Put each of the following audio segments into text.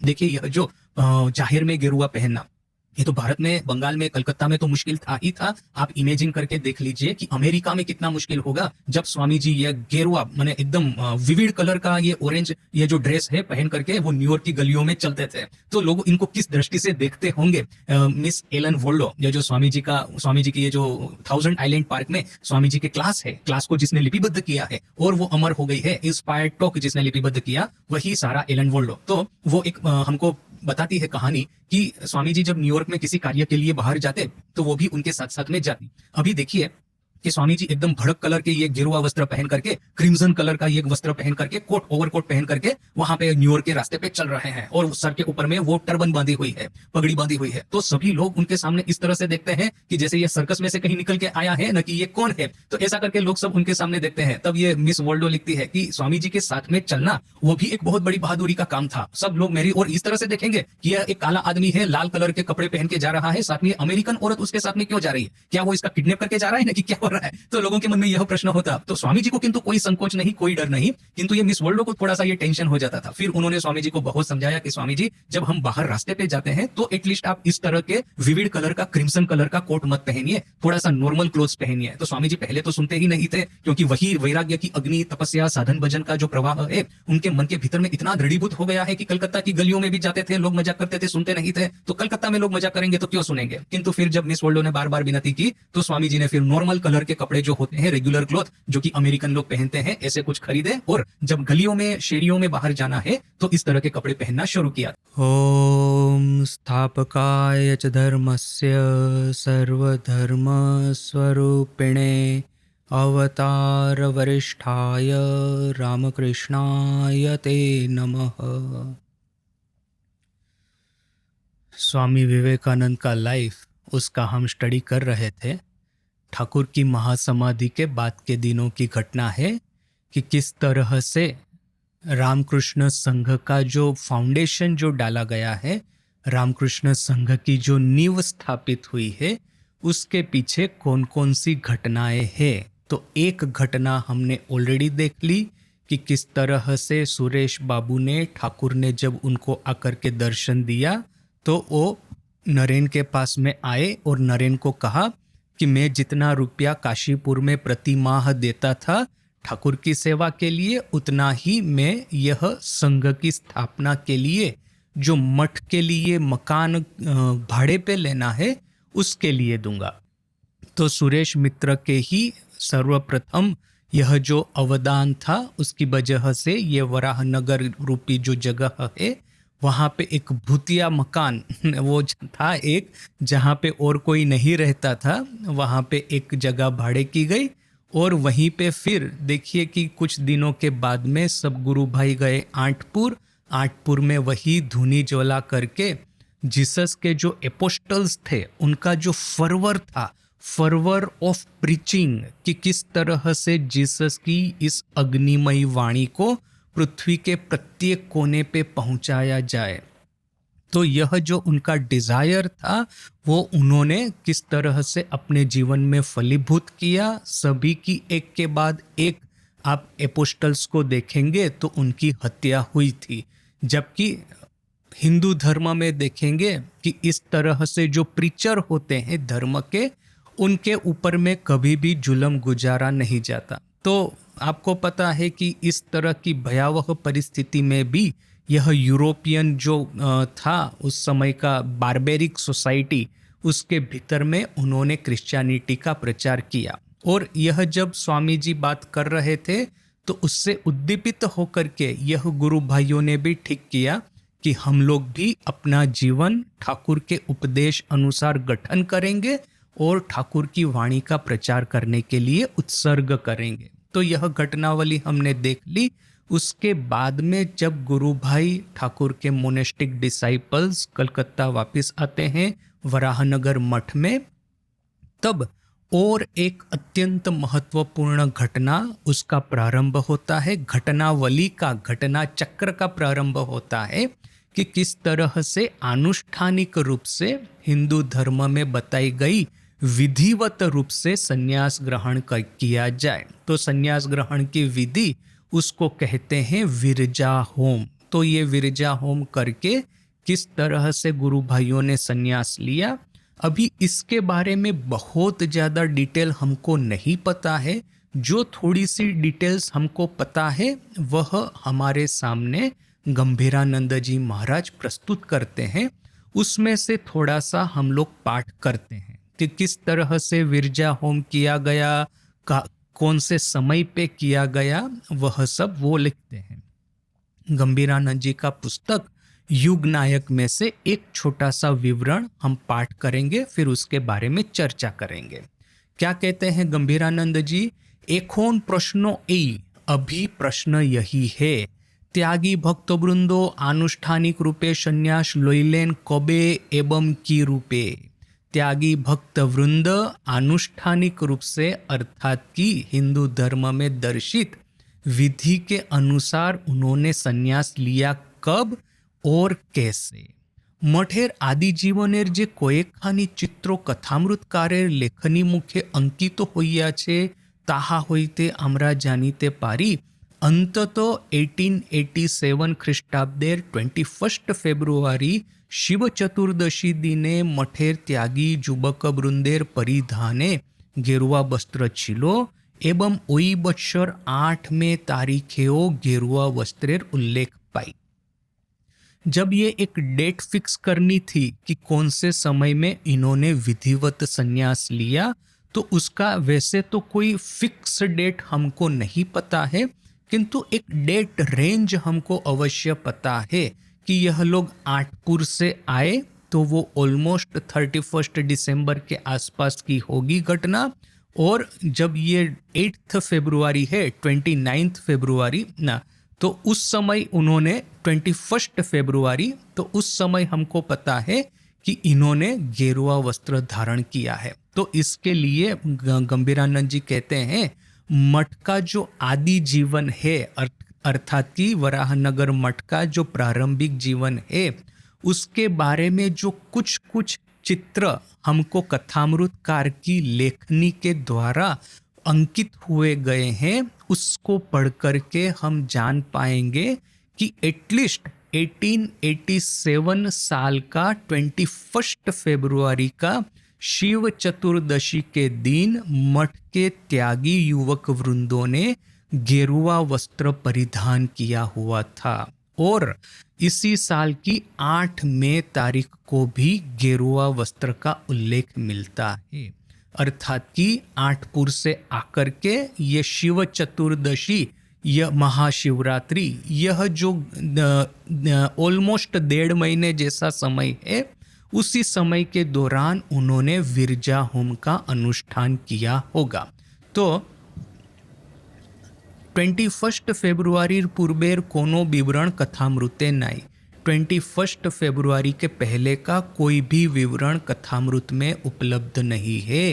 देखिए यह जो जाहिर में गेरुआ पहनना, ये तो भारत में, बंगाल में, कलकत्ता में तो मुश्किल था ही था। आप इमेजिन करके देख लीजिए कि अमेरिका में कितना मुश्किल होगा जब स्वामी जी ये गेरुआ माने एकदम विविड कलर का ये ऑरेंज ये जो ड्रेस है पहन करके वो न्यूयॉर्क की गलियों में चलते थे। तो लोग इनको किस दृष्टि से देखते होंगे। मिस एलन वोल्डो, ये जो स्वामी जी की ये जो 1000 आइलैंड पार्क में स्वामी जी के क्लास है, क्लास को जिसने लिपिबद्ध किया है और वो अमर हो गई है, इंस्पायर्ड टॉक जिसने लिपिबद्ध किया वही सारा एलन वोल्डो। तो वो एक हमको बताती है कहानी कि स्वामी जी जब न्यूयॉर्क में किसी कार्य के लिए बाहर जाते तो वो भी उनके साथ साथ में जाती। अभी देखिए कि स्वामी जी एकदम भड़क कलर के ये गेरुआ वस्त्र पहन करके, क्रिम्सन कलर का ये वस्त्र पहन करके, कोट ओवरकोट पहन करके वहां पे न्यूयॉर्क के रास्ते पे चल रहे हैं और सर के ऊपर में वो टर्बन बांधी हुई है, पगड़ी बांधी हुई है। तो सभी लोग उनके सामने इस तरह से देखते हैं कि जैसे ये सर्कस में से कहीं निकल के आया है, न कि ये कौन है। तो ऐसा करके लोग सब उनके सामने देखते हैं। तब ये मिस वर्ल्डो लिखती है कि स्वामी जी के साथ में चलना वो भी एक बहुत बड़ी बहादुरी का काम था। सब लोग मेरी और इस तरह से देखेंगे कि यह एक काला आदमी है, लाल कलर के कपड़े पहन के जा रहा है, साथ में अमेरिकन औरत उसके साथ में क्यों जा रही है, क्या वो इसका किडनैप करके जा रहा है ना कि क्या हो रहा है। तो लोगों के मन में यह प्रश्न होता। तो स्वामी जी को किंतु कोई संकोच नहीं, कोई डर नहीं, किंतु ये मिस वर्ल्डो को थोड़ा सा ये टेंशन हो जाता था। फिर उन्होंने स्वामी जी को बहुत समझाया कि स्वामी जी जब हम बाहर रास्ते पे जाते हैं तो एटलीस्ट आप इस तरह के विविड कलर का, क्रिम्सन कलर का कोट मत पहनिए, थोड़ा सा नॉर्मल क्लोथ्स पहनिए। तो स्वामी जी पहले तो सुनते ही नहीं थे, क्योंकि वही वैराग्य की अग्नि, तपस्या, साधन भजन का जो प्रवाह है उनके मन के भीतर में इतना दृढ़ीभूत हो गया है कि कलकत्ता की गलियों में भी जाते थे, लोग मजाक करते थे, सुनते नहीं थे। तो कलकत्ता में लोग मजाक करेंगे तो क्यों सुनेंगे। किंतु फिर जब मिस वर्ल्डो ने बार बार विनती की तो स्वामी जी ने फिर नॉर्मल कलर के कपड़े जो होते हैं, रेगुलर क्लॉथ जो कि अमेरिकन लोग पहनते हैं, ऐसे कुछ खरीदे और जब गलियों में, शेरियों में बाहर जाना है तो इस तरह के कपड़े पहनना शुरू किया। ओम स्थापकाय च धर्मस्य सर्वधर्म स्वरूपिणे अवतार वरिष्ठाय रामकृष्णाय ते नमः। स्वामी विवेकानंद का लाइफ, उसका हम स्टडी कर रहे थे। ठाकुर की महासमाधि के बाद के दिनों की घटना है कि किस तरह से रामकृष्ण संघ का जो फाउंडेशन जो डाला गया है, रामकृष्ण संघ की जो नींव स्थापित हुई है, उसके पीछे कौन कौन सी घटनाएं हैं। तो एक घटना हमने ऑलरेडी देख ली कि किस तरह से सुरेश बाबू ने, ठाकुर ने जब उनको आकर के दर्शन दिया तो वो नरेन के पास में आए और नरेन को कहा कि मैं जितना रुपया काशीपुर में प्रति माह देता था ठाकुर की सेवा के लिए, उतना ही मैं यह संघ की स्थापना के लिए, जो मठ के लिए मकान भाड़े पे लेना है, उसके लिए दूंगा। तो सुरेश मित्र के ही सर्वप्रथम यह जो अवदान था, उसकी वजह से ये वराहनगर रूपी जो जगह है, वहाँ पे एक भूतिया मकान वो था एक, जहाँ पे और कोई नहीं रहता था, वहाँ पे एक जगह भाड़े की गई। और वहीं पे फिर देखिए कि कुछ दिनों के बाद में सब गुरु भाई गए आठपुर में वही धुनी ज्वला करके जीसस के जो एपोस्टल्स थे, उनका जो फर्वर था, फर्वर ऑफ प्रीचिंग, कि किस तरह से जीसस की इस अग्निमयी वाणी को पृथ्वी के प्रत्येक कोने पे पहुंचाया जाए। तो यह जो उनका डिजायर था वो उन्होंने किस तरह से अपने जीवन में फलीभूत किया। सभी की एक के बाद एक आप एपोस्टल्स को देखेंगे तो उनकी हत्या हुई थी, जबकि हिंदू धर्म में देखेंगे कि इस तरह से जो प्रीचर होते हैं धर्म के, उनके ऊपर में कभी भी जुल्म गुजारा नहीं जाता। तो आपको पता है कि इस तरह की भयावह परिस्थिति में भी यह यूरोपियन जो था उस समय का बारबेरिक सोसाइटी, उसके भीतर में उन्होंने क्रिश्चियनिटी का प्रचार किया। और यह जब स्वामी जी बात कर रहे थे तो उससे उद्दीपित होकर के यह गुरु भाइयों ने भी ठीक किया कि हम लोग भी अपना जीवन ठाकुर के उपदेश अनुसार गठन करेंगे और ठाकुर की वाणी का प्रचार करने के लिए उत्सर्ग करेंगे। तो यह घटनावली हमने देख ली। उसके बाद में जब गुरु भाई ठाकुर के मोनेस्टिक डिसाइपल्स कलकत्ता वापस आते हैं वराहनगर मठ में, तब और एक अत्यंत महत्वपूर्ण घटना उसका प्रारंभ होता है। घटनावली का, घटना चक्र का प्रारंभ होता है कि किस तरह से आनुष्ठानिक रूप से हिंदू धर्म में बताई गई विधिवत रूप से संन्यास ग्रहण किया जाए। तो संन्यास ग्रहण की विधि उसको कहते हैं विरजा होम। तो ये विरजा होम करके किस तरह से गुरु भाइयों ने संन्यास लिया। अभी इसके बारे में बहुत ज़्यादा डिटेल हमको नहीं पता है। जो थोड़ी सी डिटेल्स हमको पता है वह हमारे सामने गंभीरानंद जी महाराज प्रस्तुत करते हैं। उसमें से थोड़ा सा हम लोग पाठ करते हैं कि किस तरह से विरजा होम किया गया, कौन से समय पे किया गया, वह सब वो लिखते हैं। गंभीरानंद जी का पुस्तक युग नायक में से एक छोटा सा विवरण हम पाठ करेंगे, फिर उसके बारे में चर्चा करेंगे। क्या कहते हैं गंभीरानंद जी? एकोन प्रश्नो ए, अभी प्रश्न यही है, त्यागी भक्तवृंदो आनुष्ठानिक रूपे संन्यास लइलेन कबे एवं की रूपे। त्यागी भक्त वृंद आनुष्ठानिक रूप से अर्थात कि हिंदू धर्म में दर्शित विधि के अनुसार उन्होंने संन्यास लिया, कब और कैसे। मठेर आदि जीवनेर जे कयेकखानी चित्रों कथामृतकारेर लेखनी मुखे अंकित हইয়া छे ताहा हইते आमरा जानिते पारी। अंतत 1887 ख्रीष्टाब्देर 21 फेब्रुआरी शिव चतुर्दशी दिने मठेर त्यागी जुबक वृंदेर परिधाने गेरुआ वस्त्र छिलो एवं ओई बत्सर 8 में तारीखेओ गेरुआ वस्त्रेर उल्लेख पाई। जब ये एक डेट फिक्स करनी थी कि कौन से समय में इन्होंने विधिवत संन्यास लिया, तो उसका वैसे तो कोई फिक्स डेट हमको नहीं पता है, किंतु एक डेट रेंज हमको अवश्य पता है कि यह लोग आठपुर से आए तो वो ऑलमोस्ट 31 दिसंबर के आसपास की होगी घटना। और जब ये 8 फरवरी है, 29 फरवरी ना, तो उस समय उन्होंने 21 फरवरी, तो उस समय हमको पता है कि इन्होंने गेरुआ वस्त्र धारण किया है। तो इसके लिए गंभीरानंद जी कहते हैं मठ का जो आदि जीवन है, अर्थात कि वराहनगर मठ का जो प्रारंभिक जीवन है, उसके बारे में जो कुछ कुछ चित्र हमको कथामृतकार की लेखनी के द्वारा अंकित हुए गए हैं, उसको पढ़ करके हम जान पाएंगे कि एटलीस्ट 1887 साल का 21 फरवरी का शिव चतुर्दशी के दिन मठ के त्यागी युवक वृंदों ने गेरुआ वस्त्र परिधान किया हुआ था। और इसी साल की 8 मई तारीख को भी गेरुआ वस्त्र का उल्लेख मिलता है। अर्थात कि आठपुर से आकर के ये शिव चतुर्दशी, यह महाशिवरात्रि, यह जो ऑलमोस्ट 1.5 महीने जैसा समय है, उसी समय के दौरान उन्होंने विरजा होम का अनुष्ठान किया होगा। तो 21 फेब्रुआरी पूर्वेर कोनो विवरण कथामृते नाई। 21 फरवरी के पहले का कोई भी विवरण कथामृत में उपलब्ध नहीं है।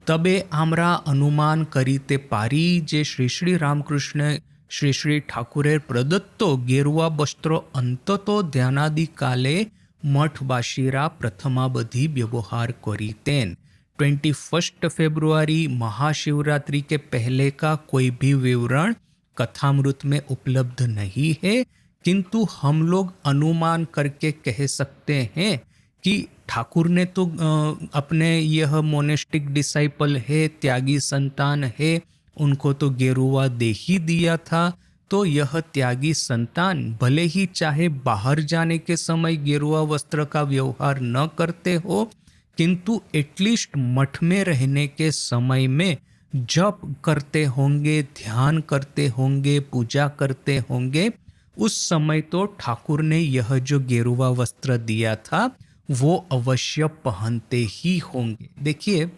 तबे आमरा अनुमान करीते पारी जे श्री श्री रामकृष्ण श्री श्री ठाकुरेर प्रदत्तो गेरुआ वस्त्र अंततो ध्यानादि काले मठवासीरा प्रथमावधि व्यवहार करीतेन। 21 फरवरी महाशिवरात्रि के पहले का कोई भी विवरण कथामृत में उपलब्ध नहीं है, किंतु हम लोग अनुमान करके कह सकते हैं कि ठाकुर ने तो अपने यह मोनेस्टिक डिसाइपल है, त्यागी संतान है, उनको तो गेरुआ दे ही दिया था। तो यह त्यागी संतान भले ही चाहे बाहर जाने के समय गेरुआ वस्त्र का व्यवहार न करते हो, किंतु एटलीस्ट मठ में रहने के समय में जप करते होंगे, ध्यान करते होंगे, पूजा करते होंगे, उस समय तो ठाकुर ने यह जो गेरुआ वस्त्र दिया था वो अवश्य पहनते ही होंगे। देखिए,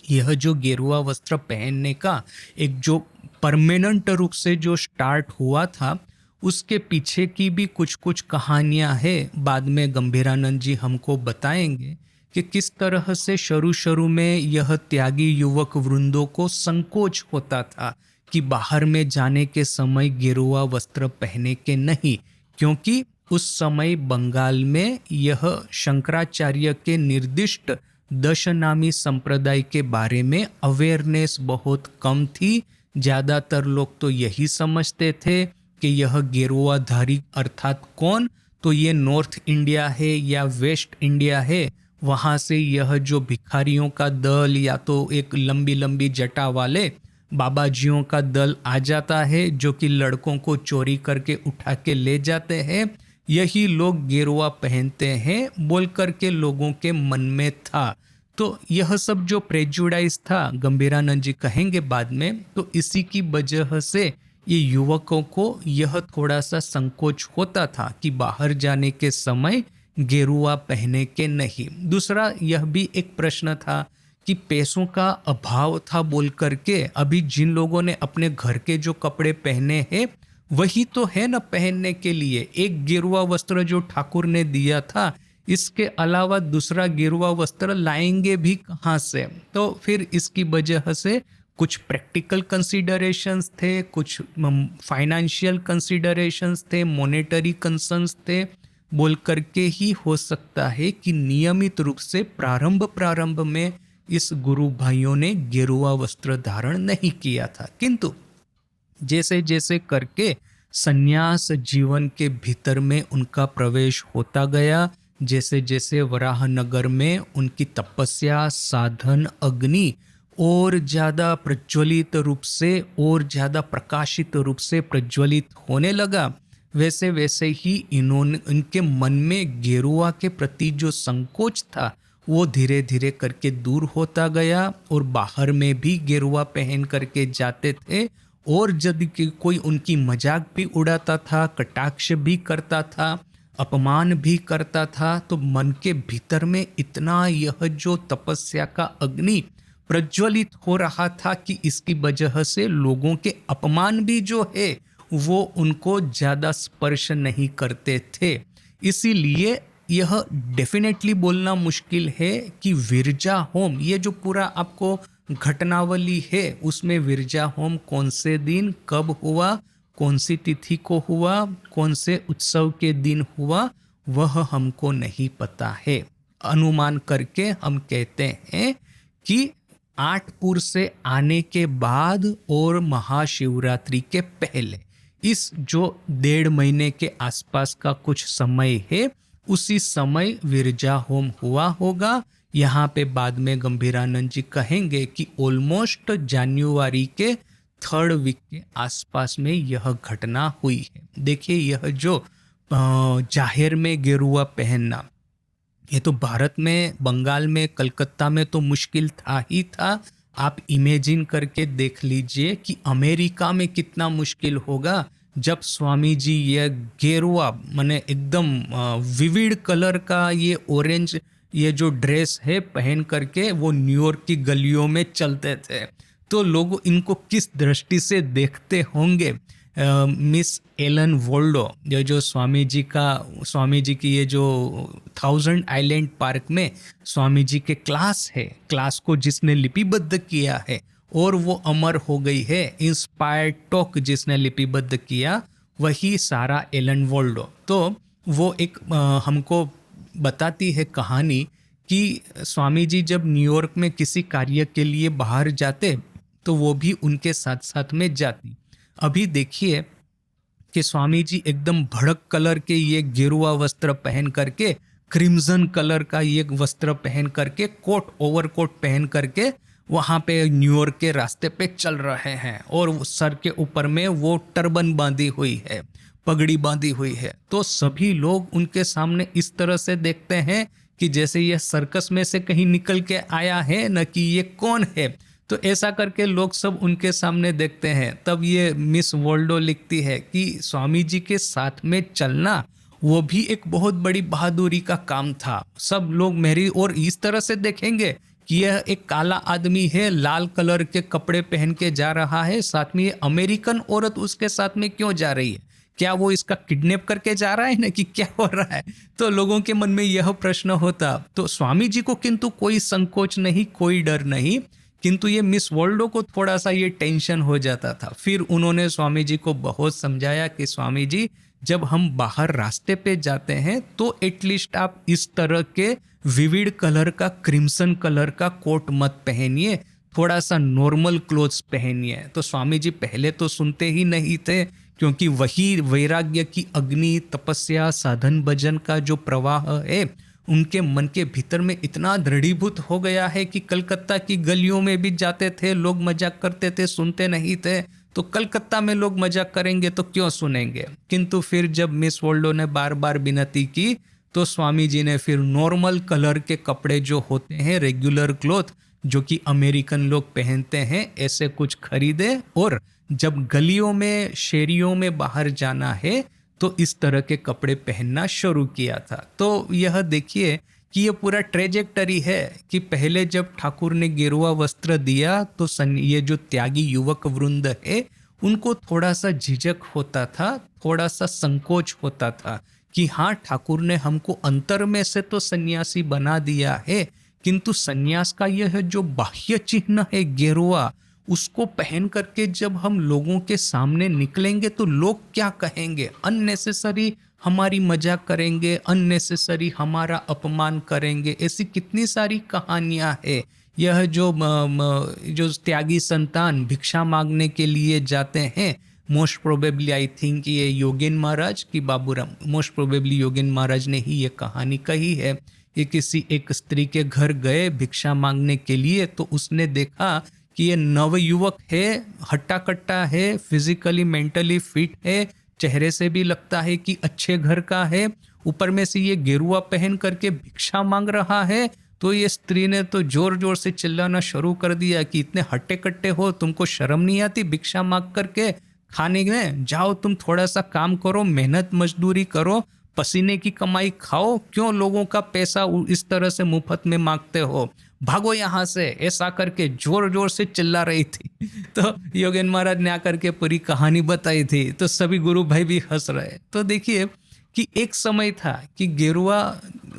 यह जो गेरुआ वस्त्र पहनने का एक जो परमानेंट रूप से जो स्टार्ट हुआ था, उसके पीछे की भी कुछ कुछ कहानियां हैं। बाद में गंभीरानंद जी हमको बताएंगे कि किस तरह से शुरू में यह त्यागी युवक वृंदों को संकोच होता था कि बाहर में जाने के समय गेरुआ वस्त्र पहने के नहीं, क्योंकि उस समय बंगाल में यह शंकराचार्य के निर्दिष्ट दशनामी संप्रदाय के बारे में अवेयरनेस बहुत कम थी। ज़्यादातर लोग तो यही समझते थे कि यह गेरुआधारी अर्थात कौन, तो ये नॉर्थ इंडिया है या वेस्ट इंडिया है, वहाँ से यह जो भिखारियों का दल या तो एक लंबी लंबी जटा वाले बाबाजियों का दल आ जाता है जो कि लड़कों को चोरी करके उठा के ले जाते हैं, यही लोग गेरुआ पहनते हैं बोल करके लोगों के मन में था। तो यह सब जो प्रेजुडाइज था, गंभीरानंद जी कहेंगे बाद में, तो इसी की वजह से ये युवकों को यह थोड़ा सा संकोच होता था कि बाहर जाने के समय गेरुआ पहने के नहीं। दूसरा यह भी एक प्रश्न था कि पैसों का अभाव था बोल करके अभी जिन लोगों ने अपने घर के जो कपड़े पहने हैं वही तो है ना पहनने के लिए। एक गेरुआ वस्त्र जो ठाकुर ने दिया था, इसके अलावा दूसरा गेरुआ वस्त्र लाएंगे भी कहाँ से? तो फिर इसकी वजह से कुछ प्रैक्टिकल कंसीडरेशंस थे, कुछ फाइनेंशियल कंसीडरेशंस थे, मॉनेटरी कंसर्न्स थे, बोल करके ही हो सकता है कि नियमित रूप से प्रारंभ में इस गुरु भाइयों ने गेरुआ वस्त्र धारण नहीं किया था। किंतु जैसे जैसे करके संन्यास जीवन के भीतर में उनका प्रवेश होता गया, जैसे जैसे वराहनगर में उनकी तपस्या, साधन, अग्नि और ज़्यादा प्रज्वलित रूप से और ज़्यादा प्रकाशित रूप से प्रज्वलित होने लगा, वैसे वैसे ही इनके मन में गेरुआ के प्रति जो संकोच था वो धीरे धीरे करके दूर होता गया और बाहर में भी गेरुआ पहन करके जाते थे। और यदि कोई उनकी मजाक भी उड़ाता था, कटाक्ष भी करता था, अपमान भी करता था, तो मन के भीतर में इतना यह जो तपस्या का अग्नि प्रज्वलित हो रहा था कि इसकी वजह से लोगों के अपमान भी जो है वो उनको ज़्यादा स्पर्श नहीं करते थे। इसीलिए यह डेफिनेटली बोलना मुश्किल है कि विरजा होम, ये जो पूरा आपको घटनावली है उसमें विरजा होम कौन से दिन कब हुआ, कौन सी तिथि को हुआ, कौन से उत्सव के दिन हुआ, वह हमको नहीं पता है। अनुमान करके हम कहते हैं कि आठपुर से आने के बाद और महाशिवरात्रि के पहले इस जो 1.5 महीने के आसपास का कुछ समय है, उसी समय विरजा होम हुआ होगा। यहाँ पे बाद में गंभीरानंद जी कहेंगे कि ऑलमोस्ट जनवरी के 3rd वीक के आसपास में यह घटना हुई है। देखिए, यह जो जाहिर में गेरुआ पहनना, ये तो भारत में, बंगाल में, कलकत्ता में तो मुश्किल था ही था। आप इमेजिन करके देख लीजिए कि अमेरिका में कितना मुश्किल होगा जब स्वामी जी ये गेरुआ माने एकदम विविड कलर का ये ऑरेंज ये जो ड्रेस है पहन करके वो न्यूयॉर्क की गलियों में चलते थे, तो लोग इनको किस दृष्टि से देखते होंगे। मिस एलन वोल्डो, ये जो स्वामी जी की ये जो 1000 आइलैंड पार्क में स्वामी जी के क्लास है, क्लास को जिसने लिपिबद्ध किया है और वो अमर हो गई है, इंस्पायर्ड टॉक जिसने लिपिबद्ध किया वही सारा एलन वोल्डो। तो वो एक हमको बताती है कहानी कि स्वामी जी जब न्यूयॉर्क में किसी कार्य के लिए बाहर जाते तो वो भी उनके साथ साथ में जाती। अभी देखिए कि स्वामी जी एकदम भड़क कलर के ये गेरुआ वस्त्र पहन करके, क्रिम्सन कलर का ये वस्त्र पहन करके, कोट ओवरकोट पहन करके वहाँ पे न्यूयॉर्क के रास्ते पे चल रहे हैं और सर के ऊपर में वो टर्बन बांधी हुई है, पगड़ी बांधी हुई है। तो सभी लोग उनके सामने इस तरह से देखते हैं कि जैसे ये सर्कस में से कहीं निकल के आया है, न कि ये कौन है। तो ऐसा करके लोग सब उनके सामने देखते हैं। तब ये मिस वर्ल्डो लिखती है कि स्वामी जी के साथ में चलना वो भी एक बहुत बड़ी बहादुरी का काम था। सब लोग मेरी और इस तरह से देखेंगे कि यह एक काला आदमी है, लाल कलर के कपड़े पहन के जा रहा है, साथ में ये अमेरिकन औरत उसके साथ में क्यों जा रही है, क्या वो इसका किडनैप करके जा रहा है ना कि क्या हो रहा है। तो लोगों के मन में यह प्रश्न होता। तो स्वामी जी को किंतु कोई संकोच नहीं, कोई डर नहीं, किंतु ये मिस वर्ल्डो को थोड़ा सा ये टेंशन हो जाता था। फिर उन्होंने स्वामी जी को बहुत समझाया कि स्वामी जी जब हम बाहर रास्ते पे जाते हैं तो एटलीस्ट आप इस तरह के विविड कलर का, क्रिम्सन कलर का कोट मत पहनिए, थोड़ा सा नॉर्मल क्लोथ्स पहनिए। तो स्वामी जी पहले तो सुनते ही नहीं थे क्योंकि वही वैराग्य की अग्नि, तपस्या, साधन भजन का जो प्रवाह है उनके मन के भीतर में इतना दृढ़ीभूत हो गया है कि कलकत्ता की गलियों में भी जाते थे, लोग मजाक करते थे, सुनते नहीं थे। तो कलकत्ता में लोग मजाक करेंगे तो क्यों सुनेंगे। किंतु फिर जब मिस वर्ल्डो ने बार बार विनती की तो स्वामी जी ने फिर नॉर्मल कलर के कपड़े जो होते हैं, रेगुलर क्लोथ जो कि अमेरिकन लोग पहनते हैं, ऐसे कुछ खरीदे। और जब गलियों में, शेरियों में बाहर जाना है तो इस तरह के कपड़े पहनना शुरू किया था। तो यह देखिए कि ये पूरा ट्रेजेक्टरी है कि पहले जब ठाकुर ने गेरुआ वस्त्र दिया तो ये जो त्यागी युवक वृंद है उनको थोड़ा सा झिझक होता था, थोड़ा सा संकोच होता था कि हाँ, ठाकुर ने हमको अंतर में से तो सन्यासी बना दिया है, किंतु सन्यास का यह जो बाह्य चिन्ह है गेरुआ, उसको पहन करके जब हम लोगों के सामने निकलेंगे तो लोग क्या कहेंगे, अननेसेसरी हमारी मजाक करेंगे, अननेसेसरी हमारा अपमान करेंगे। ऐसी कितनी सारी कहानियां हैं। यह जो त्यागी संतान भिक्षा मांगने के लिए जाते हैं, मोस्ट प्रोबेबली आई थिंक ये योगेन महाराज की बाबूराम, मोस्ट प्रोबेबली योगेन महाराज ने ही ये कहानी कही है। ये किसी एक स्त्री के घर गए भिक्षा मांगने के लिए, तो उसने देखा कि ये नवयुवक है, हट्टा कट्टा है, फिजिकली मेंटली फिट है, चेहरे से भी लगता है कि अच्छे घर का है, ऊपर में से ये गेरुआ पहन करके भिक्षा मांग रहा है। तो ये स्त्री ने तो जोर जोर से चिल्लाना शुरू कर दिया कि इतने हट्टे कट्टे हो, तुमको शर्म नहीं आती भिक्षा मांग करके खाने में? जाओ तुम थोड़ा सा काम करो, मेहनत मजदूरी करो, पसीने की कमाई खाओ, क्यों लोगों का पैसा इस तरह से मुफ्त में मांगते हो, भागो यहाँ से, ऐसा करके जोर जोर से चिल्ला रही थी। तो योगेन महाराज ने आकर के पूरी कहानी बताई थी, तो सभी गुरु भाई भी हंस रहे। तो देखिए कि एक समय था कि गेरुआ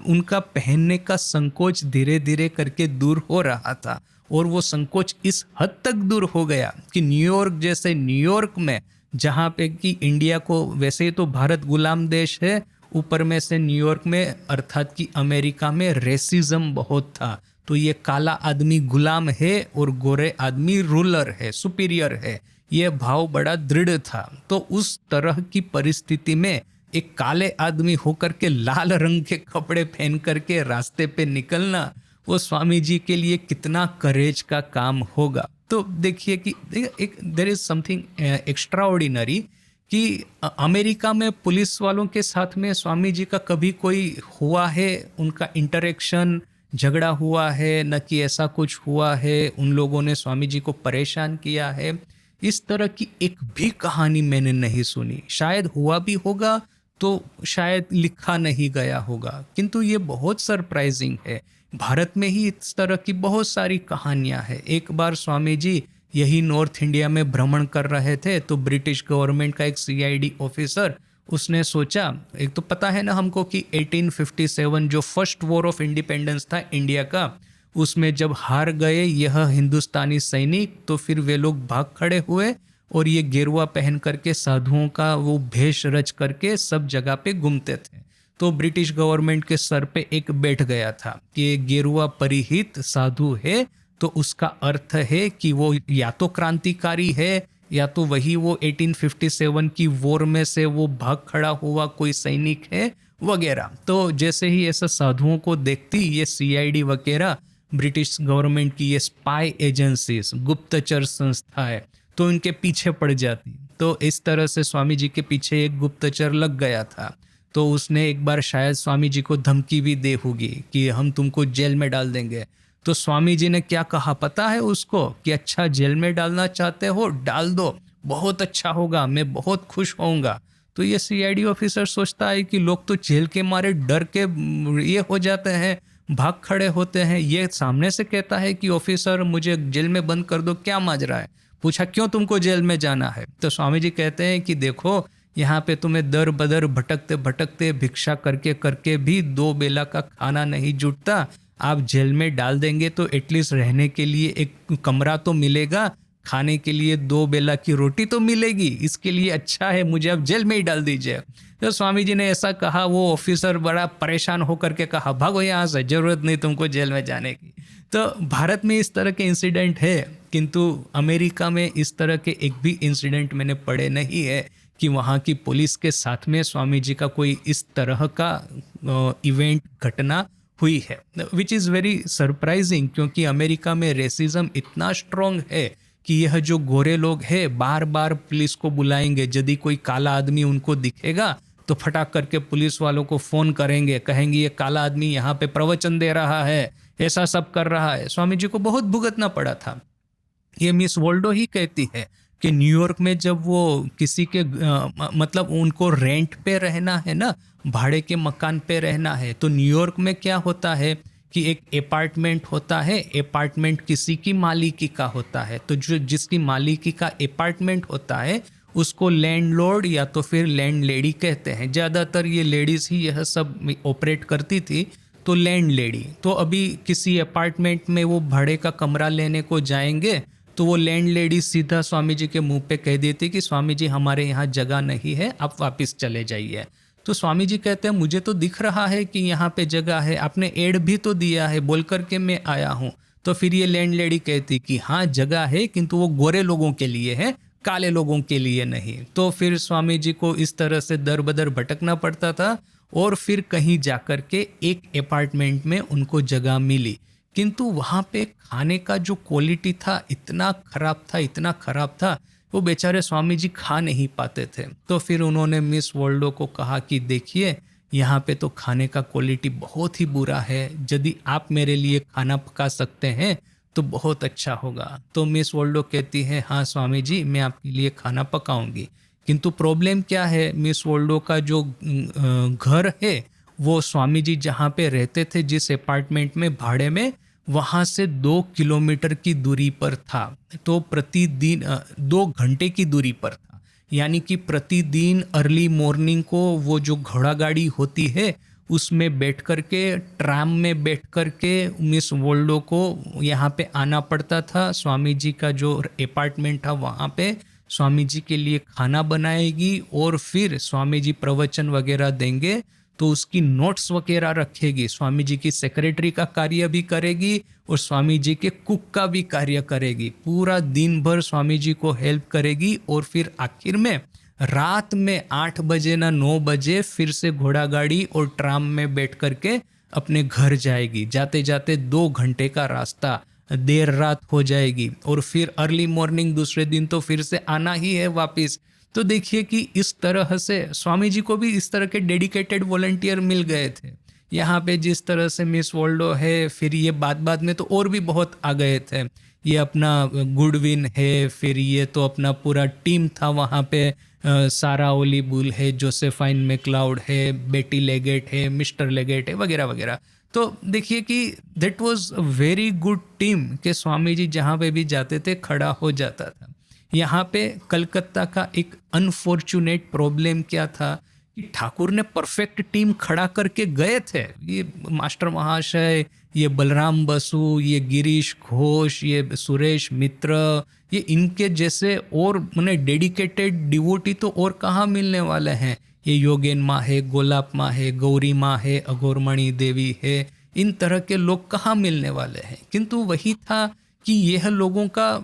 उनका पहनने का संकोच धीरे धीरे करके दूर हो रहा था, और वो संकोच इस हद तक दूर हो गया कि न्यूयॉर्क जैसे न्यूयॉर्क में, जहाँ पे कि इंडिया को, वैसे तो भारत गुलाम देश है, ऊपर में से न्यूयॉर्क में अर्थात कि अमेरिका में रेसिज्म बहुत था। तो ये काला आदमी गुलाम है और गोरे आदमी रूलर है, सुपीरियर है, ये भाव बड़ा दृढ़ था। तो उस तरह की परिस्थिति में एक काले आदमी होकर के लाल रंग के कपड़े पहन करके रास्ते पे निकलना, वो स्वामी जी के लिए कितना करेज का काम होगा। तो देखिए कि एक देयर इज समथिंग एक्स्ट्राऑर्डिनरी कि अमेरिका में पुलिस वालों के साथ में स्वामी जी का कभी कोई हुआ है, उनका इंटरेक्शन, झगड़ा हुआ है, न कि ऐसा कुछ हुआ है उन लोगों ने स्वामी जी को परेशान किया है, इस तरह की एक भी कहानी मैंने नहीं सुनी। शायद हुआ भी होगा तो शायद लिखा नहीं गया होगा, किंतु ये बहुत सरप्राइजिंग है। भारत में ही इस तरह की बहुत सारी कहानियां हैं। एक बार स्वामी जी यही नॉर्थ इंडिया में भ्रमण कर रहे थे, तो ब्रिटिश गवर्नमेंट का एक सीआईडी ऑफिसर, उसने सोचा, एक तो पता है ना हमको कि 1857 जो फर्स्ट वॉर ऑफ इंडिपेंडेंस था इंडिया का, उसमें जब हार गए यह हिंदुस्तानी सैनिक, तो फिर वे लोग भाग खड़े हुए और ये गेरुआ पहन करके साधुओं का वो भेष रच करके सब जगह पे घूमते थे। तो ब्रिटिश गवर्नमेंट के सर पे एक बैठ गया था कि ये गेरुआ परिहित साधु है, तो उसका अर्थ है कि वो या तो क्रांतिकारी है या तो वही वो 1857 की वॉर में से वो भाग खड़ा हुआ कोई सैनिक है वगैरह। तो जैसे ही ऐसा साधुओं को देखती ये सीआईडी वगैरह, ब्रिटिश गवर्नमेंट की ये स्पाई एजेंसीज, गुप्तचर संस्था है, तो इनके पीछे पड़ जाती। तो इस तरह से स्वामी जी के पीछे एक गुप्तचर लग गया था। तो उसने एक बार शायद स्वामी जी को धमकी भी दे होगी कि हम तुमको जेल में डाल देंगे। तो स्वामी जी ने क्या कहा पता है उसको कि अच्छा, जेल में डालना चाहते हो, डाल दो, बहुत अच्छा होगा, मैं बहुत खुश होऊंगा। तो ये सीआईडी ऑफिसर सोचता है कि लोग तो जेल के मारे डर के ये हो जाते हैं, भाग खड़े होते हैं। ये सामने से कहता है कि ऑफिसर मुझे जेल में बंद कर दो, क्या माजरा है? पूछा क्यों तुमको जेल में जाना है? तो स्वामी जी कहते हैं कि देखो, यहाँ पे तुम्हें दर बदर भटकते भटकते भिक्षा करके करके भी 2 बेला का खाना नहीं जुटता, आप जेल में डाल देंगे तो एटलीस्ट रहने के लिए एक कमरा तो मिलेगा, खाने के लिए 2 बेला की रोटी तो मिलेगी, इसके लिए अच्छा है मुझे आप जेल में ही डाल दीजिए। तो स्वामी जी ने ऐसा कहा, वो ऑफिसर बड़ा परेशान होकर के कहा भागो यहाँ से, जरूरत नहीं तुमको जेल में जाने की। तो भारत में इस तरह के इंसिडेंट है, किंतु अमेरिका में इस तरह के एक भी इंसिडेंट मैंने पढ़े नहीं है कि वहाँ की पुलिस के साथ में स्वामी जी का कोई इस तरह का इवेंट घटना हुई है, विच इज़ वेरी सरप्राइजिंग, क्योंकि अमेरिका में रेसिज्म इतना स्ट्रॉन्ग है कि यह जो गोरे लोग हैं बार बार पुलिस को बुलाएंगे, यदि कोई काला आदमी उनको दिखेगा तो फटाक करके पुलिस वालों को फ़ोन करेंगे, कहेंगे ये काला आदमी यहाँ पे प्रवचन दे रहा है, ऐसा सब कर रहा है। स्वामी जी को बहुत भुगतना पड़ा था। ये मिस वोल्डो ही कहती है कि न्यूयॉर्क में जब वो किसी के मतलब उनको रेंट पे रहना है ना, भाड़े के मकान पे रहना है, तो न्यूयॉर्क में क्या होता है कि एक अपार्टमेंट होता है, अपार्टमेंट किसी की मालिकी का होता है, तो जो जिसकी मालिकी का अपार्टमेंट होता है उसको लैंडलॉर्ड या तो फिर लैंडलेडी कहते हैं। ज़्यादातर ये लेडीज़ ही यह सब ऑपरेट करती थी, तो लैंडलेडी। तो अभी किसी अपार्टमेंट में वो भाड़े का कमरा लेने को जाएंगे तो वो लैंडलेडी सीधा स्वामी जी के मुंह पे कह देती कि स्वामी जी हमारे यहाँ जगह नहीं है, आप वापस चले जाइए। तो स्वामी जी कहते हैं मुझे तो दिख रहा है कि यहाँ पे जगह है, आपने एड भी तो दिया है, बोल करके मैं आया हूँ। तो फिर ये लैंडलेडी कहती कि हाँ जगह है, किंतु वो गोरे लोगों के लिए है, काले लोगों के लिए नहीं। तो फिर स्वामी जी को इस तरह से दर बदर भटकना पड़ता था और फिर कहीं जाकर के एक अपार्टमेंट में उनको जगह मिली, किंतु वहाँ पे खाने का जो क्वालिटी था इतना खराब था, वो बेचारे स्वामी जी खा नहीं पाते थे। तो फिर उन्होंने मिस वर्ल्डो को कहा कि देखिए यहाँ पे तो खाने का क्वालिटी बहुत ही बुरा है, यदि आप मेरे लिए खाना पका सकते हैं तो बहुत अच्छा होगा। तो मिस वर्ल्डो कहती है हाँ स्वामी जी मैं आपके लिए खाना पकाऊंगी, किंतु प्रॉब्लम क्या है, मिस वर्ल्डो का जो घर है वो स्वामी जी जहाँ पे रहते थे जिस अपार्टमेंट में भाड़े में, वहाँ से 2 किलोमीटर की दूरी पर था। तो प्रतिदिन 2 घंटे की दूरी पर था, यानी कि प्रतिदिन अर्ली मॉर्निंग को वो जो घोड़ा गाड़ी होती है उसमें बैठ करके, ट्राम में बैठ करके मिस वर्ल्डो को यहाँ पे आना पड़ता था। स्वामी जी का जो अपार्टमेंट था वहाँ पे स्वामी जी के लिए खाना बनाएगी और फिर स्वामी जी प्रवचन वगैरह देंगे तो उसकी नोट्स वगैरह रखेगी, स्वामी जी की सेक्रेटरी का कार्य भी करेगी और स्वामी जी के कुक का भी कार्य करेगी, पूरा दिन भर स्वामी जी को हेल्प करेगी। और फिर आखिर में रात में 8 बजे ना 9 बजे फिर से घोड़ा गाड़ी और ट्राम में बैठ करके अपने घर जाएगी। जाते जाते 2 घंटे का रास्ता, देर रात हो जाएगी और फिर अर्ली मॉर्निंग दूसरे दिन तो फिर से आना ही है वापस। तो देखिए कि इस तरह से स्वामी जी को भी इस तरह के डेडिकेटेड वॉलंटियर मिल गए थे। यहाँ पे जिस तरह से मिस वर्ल्डो है, फिर ये बाद में तो और भी बहुत आ गए थे, ये अपना गुडविन है, फिर ये तो अपना पूरा टीम था वहाँ पे, सारा ओली बुल है, जोसेफाइन मैक्लाउड है, बेटी लेगेट है, मिस्टर लेगेट है, वगैरह वगैरह। तो देखिए कि that was a very good team के स्वामी जी जहाँ पे भी जाते थे खड़ा हो जाता था। यहाँ पे कलकत्ता का एक अनफॉर्चुनेट प्रॉब्लम क्या था कि ठाकुर ने परफेक्ट टीम खड़ा करके गए थे। ये मास्टर महाशय, ये बलराम बसु, ये गिरीश घोष, ये सुरेश मित्र, ये इनके जैसे और मैंने डेडिकेटेड डिवोटी तो और कहाँ मिलने वाले हैं। ये योगेन माँ है, गोलाप माँ है, गौरी माँ है, अघोरमणि देवी है, इन तरह के लोग कहाँ मिलने वाले हैं। किंतु वही था कि यह लोगों का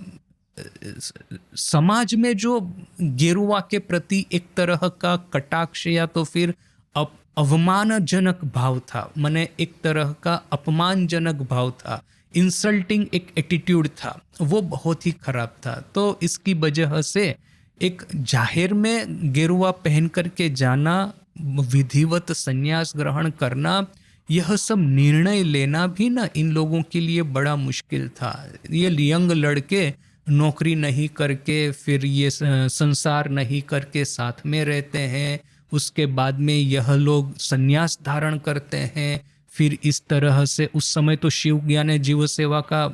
समाज में जो गेरुआ के प्रति एक तरह का कटाक्ष या तो फिर अवमानजनक भाव था, माने एक तरह का अपमानजनक भाव था, इंसल्टिंग एक एटीट्यूड था, वो बहुत ही खराब था। तो इसकी वजह से एक जाहिर में गेरुआ पहन करके जाना, विधिवत संन्यास ग्रहण करना, यह सब निर्णय लेना भी ना इन लोगों के लिए बड़ा मुश्किल था। ये यंग लड़के नौकरी नहीं करके, फिर ये संसार नहीं करके साथ में रहते हैं, उसके बाद में यह लोग संन्यास धारण करते हैं, फिर इस तरह से उस समय तो शिव ज्ञान जीव सेवा का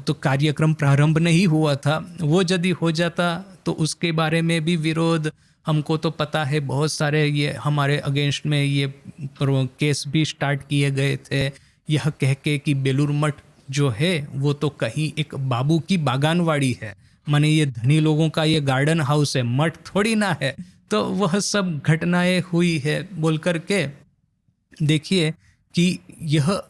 तो कार्यक्रम प्रारंभ नहीं हुआ था। वो यदि हो जाता तो उसके बारे में भी विरोध, हमको तो पता है बहुत सारे ये हमारे अगेंस्ट में ये केस भी स्टार्ट किए गए थे, यह कह के कि बेलूर मठ जो है वो तो कहीं एक बाबू की बागानवाड़ी है, माने ये धनी लोगों का ये गार्डन हाउस है, मठ थोड़ी ना है। तो वह सब घटनाएं हुई है बोल करके देखिए कि यह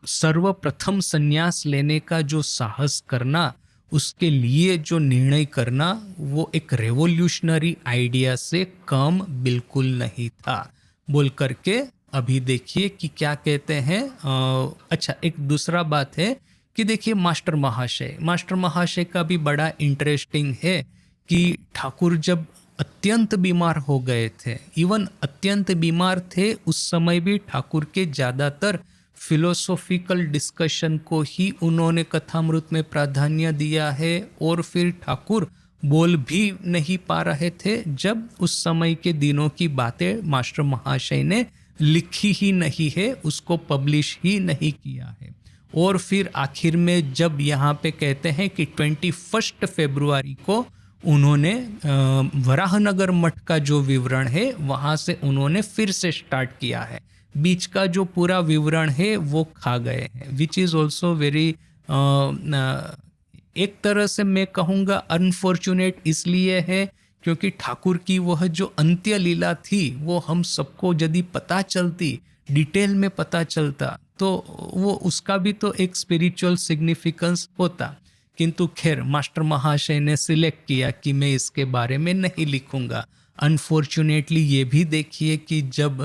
सर्वप्रथम संन्यास लेने का जो साहस करना, उसके लिए जो निर्णय करना वो एक रेवोल्यूशनरी आइडिया से कम बिल्कुल नहीं था बोल करके अभी देखिए कि क्या कहते हैं। अच्छा, एक दूसरा बात है कि देखिए मास्टर महाशय का भी बड़ा इंटरेस्टिंग है कि ठाकुर जब अत्यंत बीमार हो गए थे, इवन अत्यंत बीमार थे उस समय भी ठाकुर के ज़्यादातर फिलोसॉफिकल डिस्कशन को ही उन्होंने कथामृत में प्राधान्य दिया है। और फिर ठाकुर बोल भी नहीं पा रहे थे जब उस समय के दिनों की बातें मास्टर महाशय ने लिखी ही नहीं है, उसको पब्लिश ही नहीं किया है। और फिर आखिर में जब यहाँ पे कहते हैं कि 21 फरवरी को उन्होंने वराहनगर मठ का जो विवरण है वहाँ से उन्होंने फिर से स्टार्ट किया है। बीच का जो पूरा विवरण है वो खा गए हैं, विच इज़ ऑल्सो वेरी एक तरह से मैं कहूँगा अनफॉर्चुनेट इसलिए है क्योंकि ठाकुर की वह जो अंत्य लीला थी वो हम सबको यदि पता चलती, डिटेल में पता चलता, तो वो उसका भी तो एक स्पिरिचुअल सिग्निफिकेंस होता। किंतु खैर मास्टर महाशय ने सिलेक्ट किया कि मैं इसके बारे में नहीं लिखूंगा। अनफॉर्चुनेटली ये भी देखिए कि जब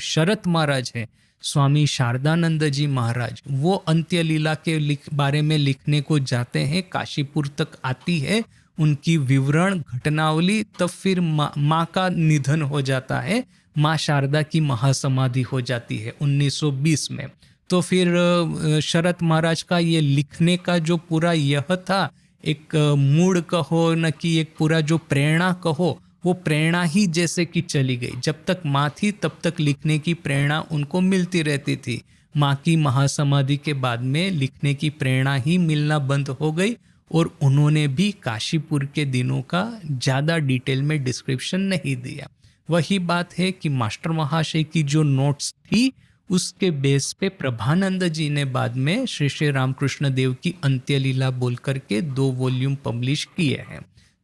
शरत महाराज है, स्वामी शारदानंद जी महाराज, वो अंत्य लीला के बारे में लिखने को जाते हैं, काशीपुर तक आती है उनकी विवरण घटनावली, तब फिर माँ का निधन हो जाता है, माँ शारदा की महासमाधि हो जाती है 1920 में। तो फिर शरत महाराज का ये लिखने का जो पूरा यह था, एक मूड कहो न कि एक पूरा जो प्रेरणा कहो, वो प्रेरणा ही जैसे कि चली गई। जब तक माँ थी तब तक लिखने की प्रेरणा उनको मिलती रहती थी, माँ की महासमाधि के बाद में लिखने की प्रेरणा ही मिलना बंद हो गई और उन्होंने भी काशीपुर के दिनों का ज़्यादा डिटेल में डिस्क्रिप्शन नहीं दिया। वही बात है कि मास्टर महाशय की जो नोट्स थी उसके बेस पे प्रभानंद जी ने बाद में श्री श्री रामकृष्ण देव की अंत्य लीला बोल करके 2 वॉल्यूम पब्लिश किए हैं।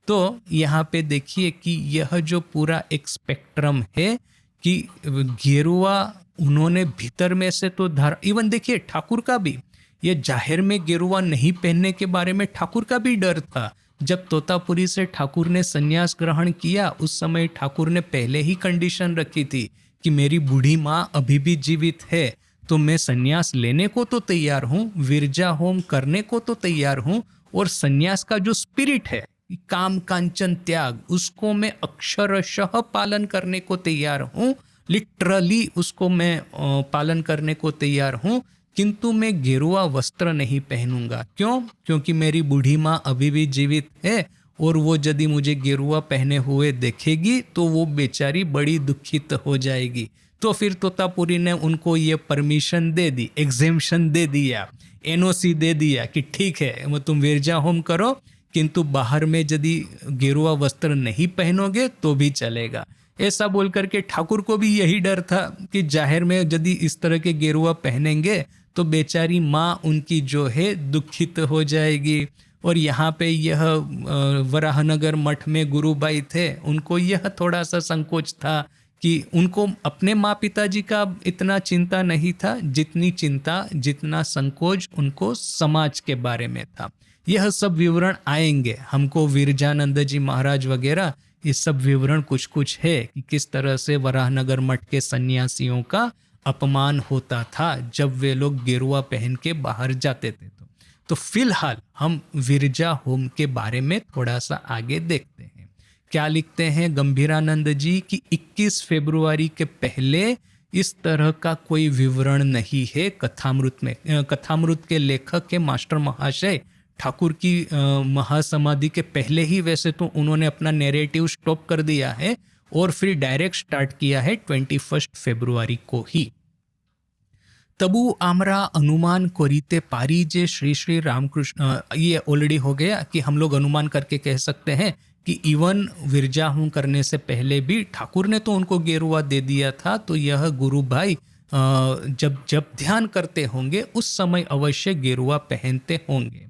तो यहाँ पे देखिए कि यह जो पूरा एक स्पेक्ट्रम है कि गेरुआ उन्होंने भीतर में से तो इवन देखिए ठाकुर का भी ये जाहिर में गेरुआ नहीं पहनने के बारे में ठाकुर का भी डर था। जब तोतापुरी से ठाकुर ने संन्यास ग्रहण किया उस समय ठाकुर ने पहले ही कंडीशन रखी थी कि मेरी बूढ़ी माँ अभी भी जीवित है तो मैं संन्यास लेने को तो तैयार हूँ, विरजा होम करने को तो तैयार हूँ, और संन्यास का जो स्पिरिट है, काम कांचन त्याग, उसको मैं अक्षरशः पालन करने को तैयार हूँ, लिटरली उसको मैं पालन करने को तैयार हूँ, किंतु मैं गेरुआ वस्त्र नहीं पहनूंगा। क्यों? क्योंकि मेरी बूढ़ी माँ अभी भी जीवित है और वो यदि मुझे गेरुआ पहने हुए देखेगी तो वो बेचारी बड़ी दुखित हो जाएगी। तो फिर तोतापुरी ने उनको ये परमिशन दे दी, एग्जेम्पशन दे दिया, एनओसी दे दिया कि ठीक है वो तुम विरजा होम करो, किंतु बाहर में यदि गेरुआ वस्त्र नहीं पहनोगे तो भी चलेगा। ऐसा बोल करके ठाकुर को भी यही डर था कि जाहिर में यदि इस तरह के गेरुआ पहनेंगे तो बेचारी माँ उनकी जो है दुखित हो जाएगी। और यहाँ पे यह वराहनगर मठ में गुरुबाई थे, उनको यह थोड़ा सा संकोच था कि उनको अपने माँ पिताजी का इतना चिंता नहीं था जितना संकोच उनको समाज के बारे में था। यह सब विवरण आएंगे, हमको विरजानंद जी महाराज वगैरह ये सब विवरण कुछ कुछ है कि किस तरह से वराहनगर मठ के सन्यासियों का अपमान होता था जब वे लोग गेरुआ पहन के बाहर जाते थे। तो फिलहाल हम विरजा होम के बारे में थोड़ा सा आगे देखते हैं। क्या लिखते हैं गंभीरानंद जी कि 21 फरवरी के पहले इस तरह का कोई विवरण नहीं है कथामृत में। कथामृत के लेखक के मास्टर महाशय ठाकुर की महासमाधि के पहले ही वैसे तो उन्होंने अपना नैरेटिव स्टॉप कर दिया है और फिर डायरेक्ट स्टार्ट किया है 21 फरवरी को ही। तबु आमरा अनुमान करीते पारी जे श्री श्री रामकृष्ण, ये ऑलरेडी हो गया कि हम लोग अनुमान करके कह सकते हैं कि इवन विरजा हूँ करने से पहले भी ठाकुर ने तो उनको गेरुआ दे दिया था। तो यह गुरु भाई जब ध्यान करते होंगे उस समय अवश्य गेरुआ पहनते होंगे।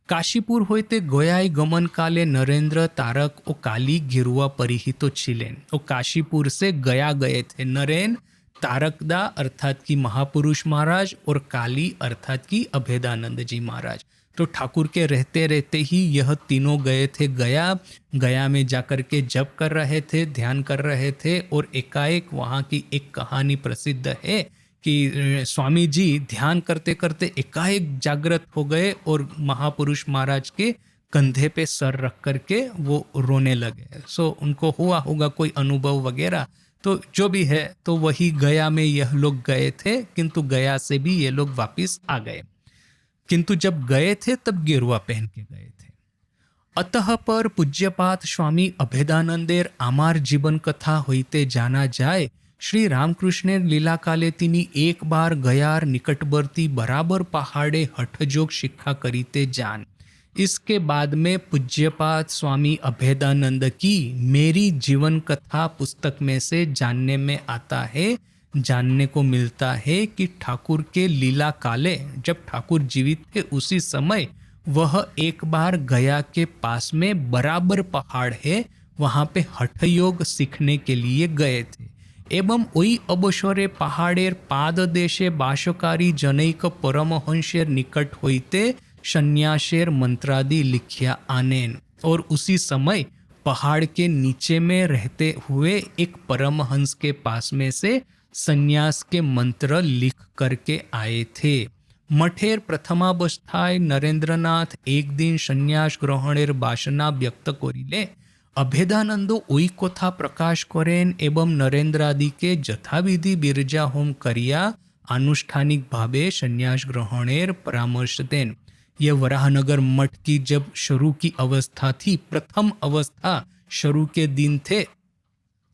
काशीपुर होते गयाय गमन काले नरेंद्र तारक ओ काली गेरुआ परिहितो छिलेन। वो काशीपुर से गया गए थे नरेंद्र, तारकदा अर्थात की महापुरुष महाराज और काली अर्थात की अभेदानंद जी महाराज। तो ठाकुर के रहते रहते ही यह तीनों गए थे गया। गया में जाकर के जप कर रहे थे, ध्यान कर रहे थे, और एकाएक वहाँ की एक कहानी प्रसिद्ध है कि स्वामी जी ध्यान करते करते एकाएक जागृत हो गए और महापुरुष महाराज के कंधे पे सर रख करके वो रोने लगे। सो उनको हुआ होगा कोई अनुभव वगैरह, तो जो भी है, तो वही गया में यह लोग गए थे, किंतु गया से भी ये लोग वापिस आ गए। किंतु जब गए थे तब गेरुआ पहन के गए थे। अतः पर पूज्यपात स्वामी अभेदानंदेर आमार जीवन कथा होते जाना जाए। श्री रामकृष्णेर लीला काले तिनी एक बार गयार निकटवर्ती बराबर पहाड़े हठजोग शिक्षा करीते जान। इसके बाद में पूज्यपात स्वामी अभेदानंद की मेरी जीवन कथा पुस्तक में से जानने में आता है, जानने को मिलता है कि ठाकुर के लीला काले, जब ठाकुर जीवित थे उसी समय वह एक बार गया के पास में बराबर पहाड़ है, वहाँ पे हठ योग सीखने के लिए गए थे। एवं ओई अबसरे पहाड़ेर पाद देशे बाशकारी जनैक परमहंसेर निकट होइते संन्यासेर मंत्रादि लिखिया आनेन। और उसी समय पहाड़ के नीचे में रहते हुए एक परमहंस के पास में से संन्यास के मंत्र लिख करके आए थे। मठेर प्रथमावस्थाय नरेंद्रनाथ एक दिन संन्यास ग्रहणेर बासना व्यक्त करिले। अभेदानंदो ओई कथा प्रकाश करें एवं नरेंद्रादि के यथाविधि बिरजा होम करिया आनुष्ठानिक भावे संन्यास ग्रहणेर परामर्श देन। यह वराहनगर मठ की जब शुरू की अवस्था थी, प्रथम अवस्था शुरू के दिन थे,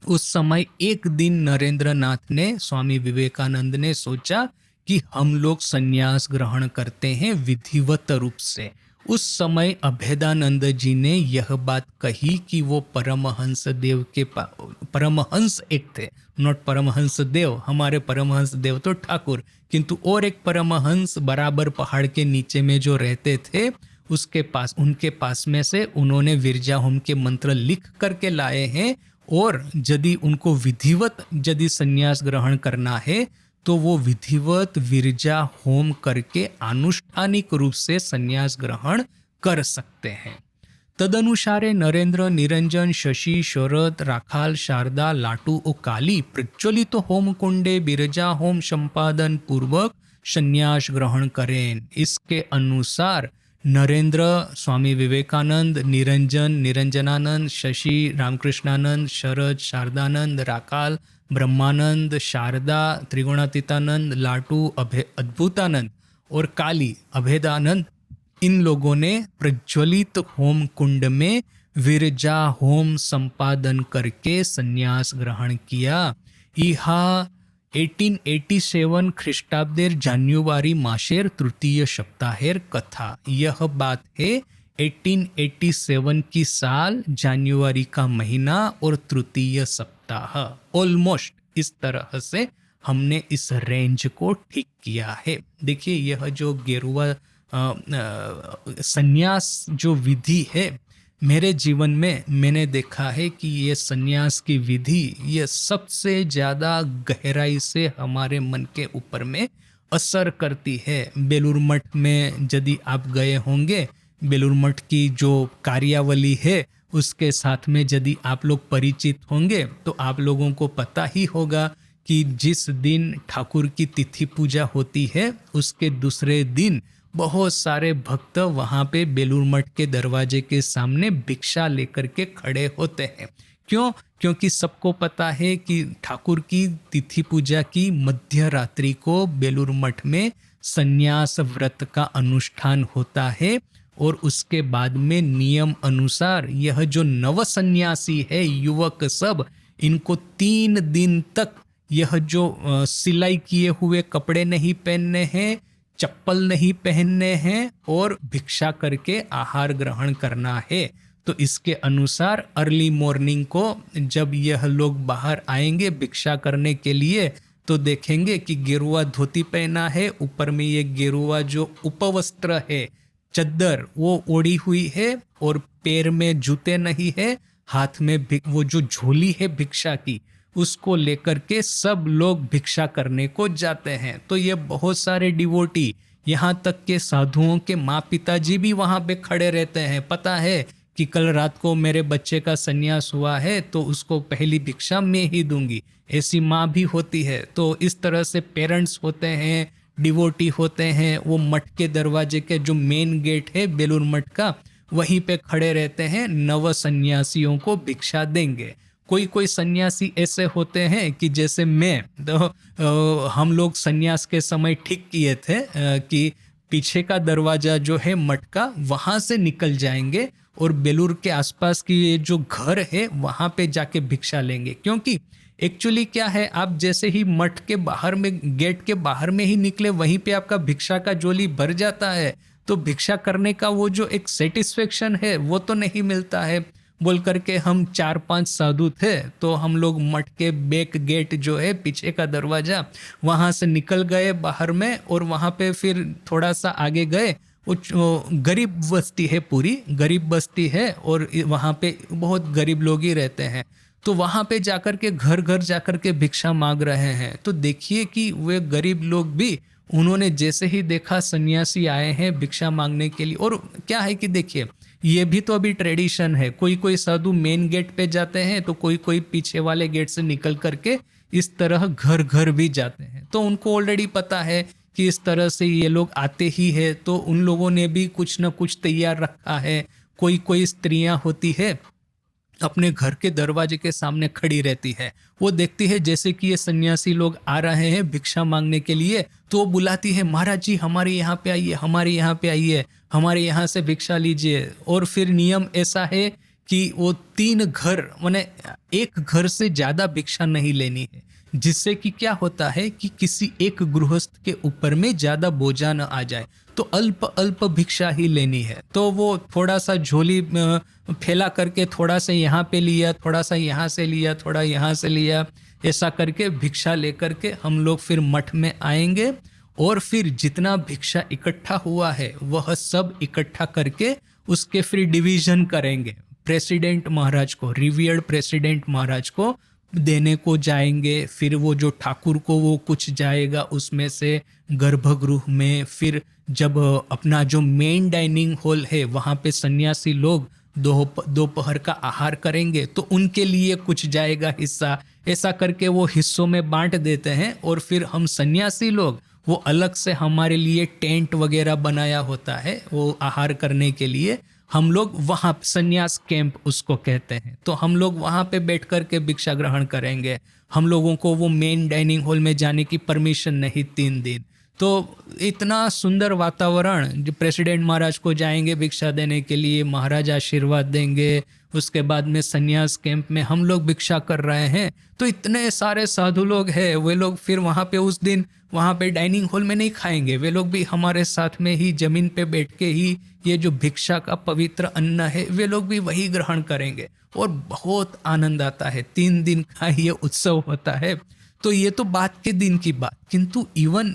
उस समय एक दिन नरेंद्रनाथ ने, स्वामी विवेकानंद ने सोचा कि हम लोग संन्यास ग्रहण करते हैं विधिवत रूप से। उस समय अभेदानंद जी ने यह बात कही कि वो परमहंस देव के परमहंस एक थे, नॉट परमहंस देव, हमारे परमहंस देव तो ठाकुर, किंतु और एक परमहंस बराबर पहाड़ के नीचे में जो रहते थे उसके पास, उनके पास में से उन्होंने विरजा होम के मंत्र लिख करके लाए हैं। और यदि उनको विधिवत यदि संन्यास ग्रहण करना है तो वो विधिवत विरजा होम करके आनुष्ठानिक रूप से संन्यास ग्रहण कर सकते हैं। तदनुसारे नरेंद्र, निरंजन, शशि, शरद, राखाल, शारदा, लाटू और काली प्रज्वलित होम कुंडे बिरजा होम संपादन पूर्वक संन्यास ग्रहण करें। इसके अनुसार नरेंद्र, स्वामी विवेकानंद, निरंजन, निरंजनानंद, शशि, रामकृष्णानंद, शरद, शारदानंद, राकाल, ब्रह्मानंद, शारदा, त्रिगुणातीतानंद, लाटू, अद्भुतानंद और काली, अभेदानंद, इन लोगों ने प्रज्वलित होम कुंड में विरजा होम संपादन करके संन्यास ग्रहण किया। इहा 1887 ख्रीष्टाब्देर जान्युआरी मासेर तृतीय सप्ताहेर कथा। यह बात है 1887 की साल, जान्युआरी का महीना और तृतीय सप्ताह। ऑलमोस्ट इस तरह से हमने इस रेंज को ठीक किया है। देखिए, यह जो गेरुआ संन्यास जो विधि है, मेरे जीवन में मैंने देखा है कि ये संन्यास की विधि ये सबसे ज़्यादा गहराई से हमारे मन के ऊपर में असर करती है। बेलूर मठ में यदि आप गए होंगे, बेलूर मठ की जो कार्यावली है उसके साथ में यदि आप लोग परिचित होंगे तो आप लोगों को पता ही होगा कि जिस दिन ठाकुर की तिथि पूजा होती है उसके दूसरे दिन बहुत सारे भक्त वहाँ पे बेलूर मठ के दरवाजे के सामने भिक्षा लेकर के खड़े होते हैं। क्यों? क्योंकि सबको पता है कि ठाकुर की तिथि पूजा की मध्य रात्रि को बेलूर मठ में संन्यास व्रत का अनुष्ठान होता है और उसके बाद में नियम अनुसार यह जो नव सन्यासी है, युवक सब, इनको 3 दिन तक यह जो सिलाई किए हुए कपड़े नहीं पहनने हैं, चप्पल नहीं पहनने हैं और भिक्षा करके आहार ग्रहण करना है। तो इसके अनुसार अर्ली मॉर्निंग को जब यह लोग बाहर आएंगे भिक्षा करने के लिए तो देखेंगे कि गेरुआ धोती पहना है, ऊपर में ये गेरुआ जो उपवस्त्र है, चद्दर, वो ओढ़ी हुई है और पैर में जूते नहीं है, हाथ में वो जो झोली है भिक्षा की उसको लेकर के सब लोग भिक्षा करने को जाते हैं। तो ये बहुत सारे डिवोटी यहाँ तक के साधुओं के माँ पिताजी भी वहाँ पे खड़े रहते हैं। पता है कि कल रात को मेरे बच्चे का संन्यास हुआ है तो उसको पहली भिक्षा मैं ही दूंगी, ऐसी माँ भी होती है। तो इस तरह से पेरेंट्स होते हैं, डिवोटी होते हैं, वो मठ के दरवाजे के जो मेन गेट है बेलूर मठ का, वहीं पे खड़े रहते हैं, नव सन्यासियों को भिक्षा देंगे। कोई कोई सन्यासी ऐसे होते हैं कि जैसे मैं तो हम लोग सन्यास के समय ठीक किए थे कि पीछे का दरवाजा जो है मठ का वहाँ से निकल जाएंगे और बेलूर के आसपास की ये जो घर है वहाँ पे जाके भिक्षा लेंगे। क्योंकि एक्चुअली क्या है, आप जैसे ही मठ के बाहर में, गेट के बाहर में ही निकले, वहीं पे आपका भिक्षा का झोली भर जाता है। तो भिक्षा करने का वो जो एक सेटिस्फेक्शन है वो तो नहीं मिलता है। बोल करके हम 4-5 साधु थे, तो हम लोग मठ के बैक गेट जो है पीछे का दरवाजा, वहाँ से निकल गए बाहर में, और वहाँ पे फिर थोड़ा सा आगे गए, वो गरीब बस्ती है, पूरी गरीब बस्ती है, और वहाँ पे बहुत गरीब लोग ही रहते हैं। तो वहाँ पे जाकर के घर घर जाकर के भिक्षा मांग रहे हैं। तो देखिए कि वे गरीब लोग भी, उन्होंने जैसे ही देखा सन्यासी आए हैं भिक्षा मांगने के लिए, और क्या है कि देखिए ये भी तो अभी ट्रेडिशन है, कोई कोई साधु मेन गेट पे जाते हैं तो कोई कोई पीछे वाले गेट से निकल करके इस तरह घर घर भी जाते हैं। तो उनको ऑलरेडी पता है कि इस तरह से ये लोग आते ही है, तो उन लोगों ने भी कुछ ना कुछ तैयार रखा है। कोई कोई स्त्रियां होती है अपने घर के दरवाजे के सामने खड़ी रहती है, वो देखती है जैसे कि ये सन्यासी लोग आ रहे हैं भिक्षा मांगने के लिए, तो वो बुलाती है, महाराज जी हमारे यहाँ पे आइए, हमारे यहाँ पे आइए, हमारे यहाँ से भिक्षा लीजिए। और फिर नियम ऐसा है कि वो 3 घर, माने एक घर से ज़्यादा भिक्षा नहीं लेनी है, जिससे कि क्या होता है कि किसी एक गृहस्थ के ऊपर में ज़्यादा बोझा न आ जाए। तो अल्प अल्प भिक्षा ही लेनी है। तो वो थोड़ा सा झोली फैला करके थोड़ा सा यहाँ पे लिया, थोड़ा सा यहाँ से लिया, थोड़ा यहाँ से लिया, ऐसा करके भिक्षा लेकर के हम लोग फिर मठ में आएंगे, और फिर जितना भिक्षा इकट्ठा हुआ है वह सब इकट्ठा करके उसके फिर डिवीजन करेंगे, प्रेसिडेंट महाराज को, रिवियर्ड प्रेसिडेंट महाराज को देने को जाएंगे। फिर वो जो ठाकुर को वो कुछ जाएगा उसमें से गर्भगृह में। फिर जब अपना जो मेन डाइनिंग हॉल है वहाँ पे सन्यासी लोग दोपहर का आहार करेंगे, तो उनके लिए कुछ जाएगा हिस्सा। ऐसा करके वो हिस्सों में बांट देते हैं, और फिर हम सन्यासी लोग वो अलग से हमारे लिए टेंट वगैरह बनाया होता है वो आहार करने के लिए, हम लोग वहाँ सन्यास कैंप उसको कहते हैं। तो हम लोग वहाँ पे बैठ कर के भिक्षा ग्रहण करेंगे। हम लोगों को वो मेन डाइनिंग हॉल में जाने की परमिशन नहीं 3 दिन। तो इतना सुंदर वातावरण, जो प्रेसिडेंट महाराज को जाएंगे भिक्षा देने के लिए, महाराज आशीर्वाद देंगे, उसके बाद में सन्यास कैंप में हम लोग भिक्षा कर रहे हैं। तो इतने सारे साधु लोग हैं, वे लोग फिर वहाँ पे उस दिन वहाँ पे डाइनिंग हॉल में नहीं खाएंगे, वे लोग भी हमारे साथ में ही जमीन पे बैठ के ही ये जो भिक्षा का पवित्र अन्न है वे लोग भी वही ग्रहण करेंगे, और बहुत आनंद आता है। 3 दिन का ये उत्सव होता है। तो ये तो बात के दिन की बात, किंतु इवन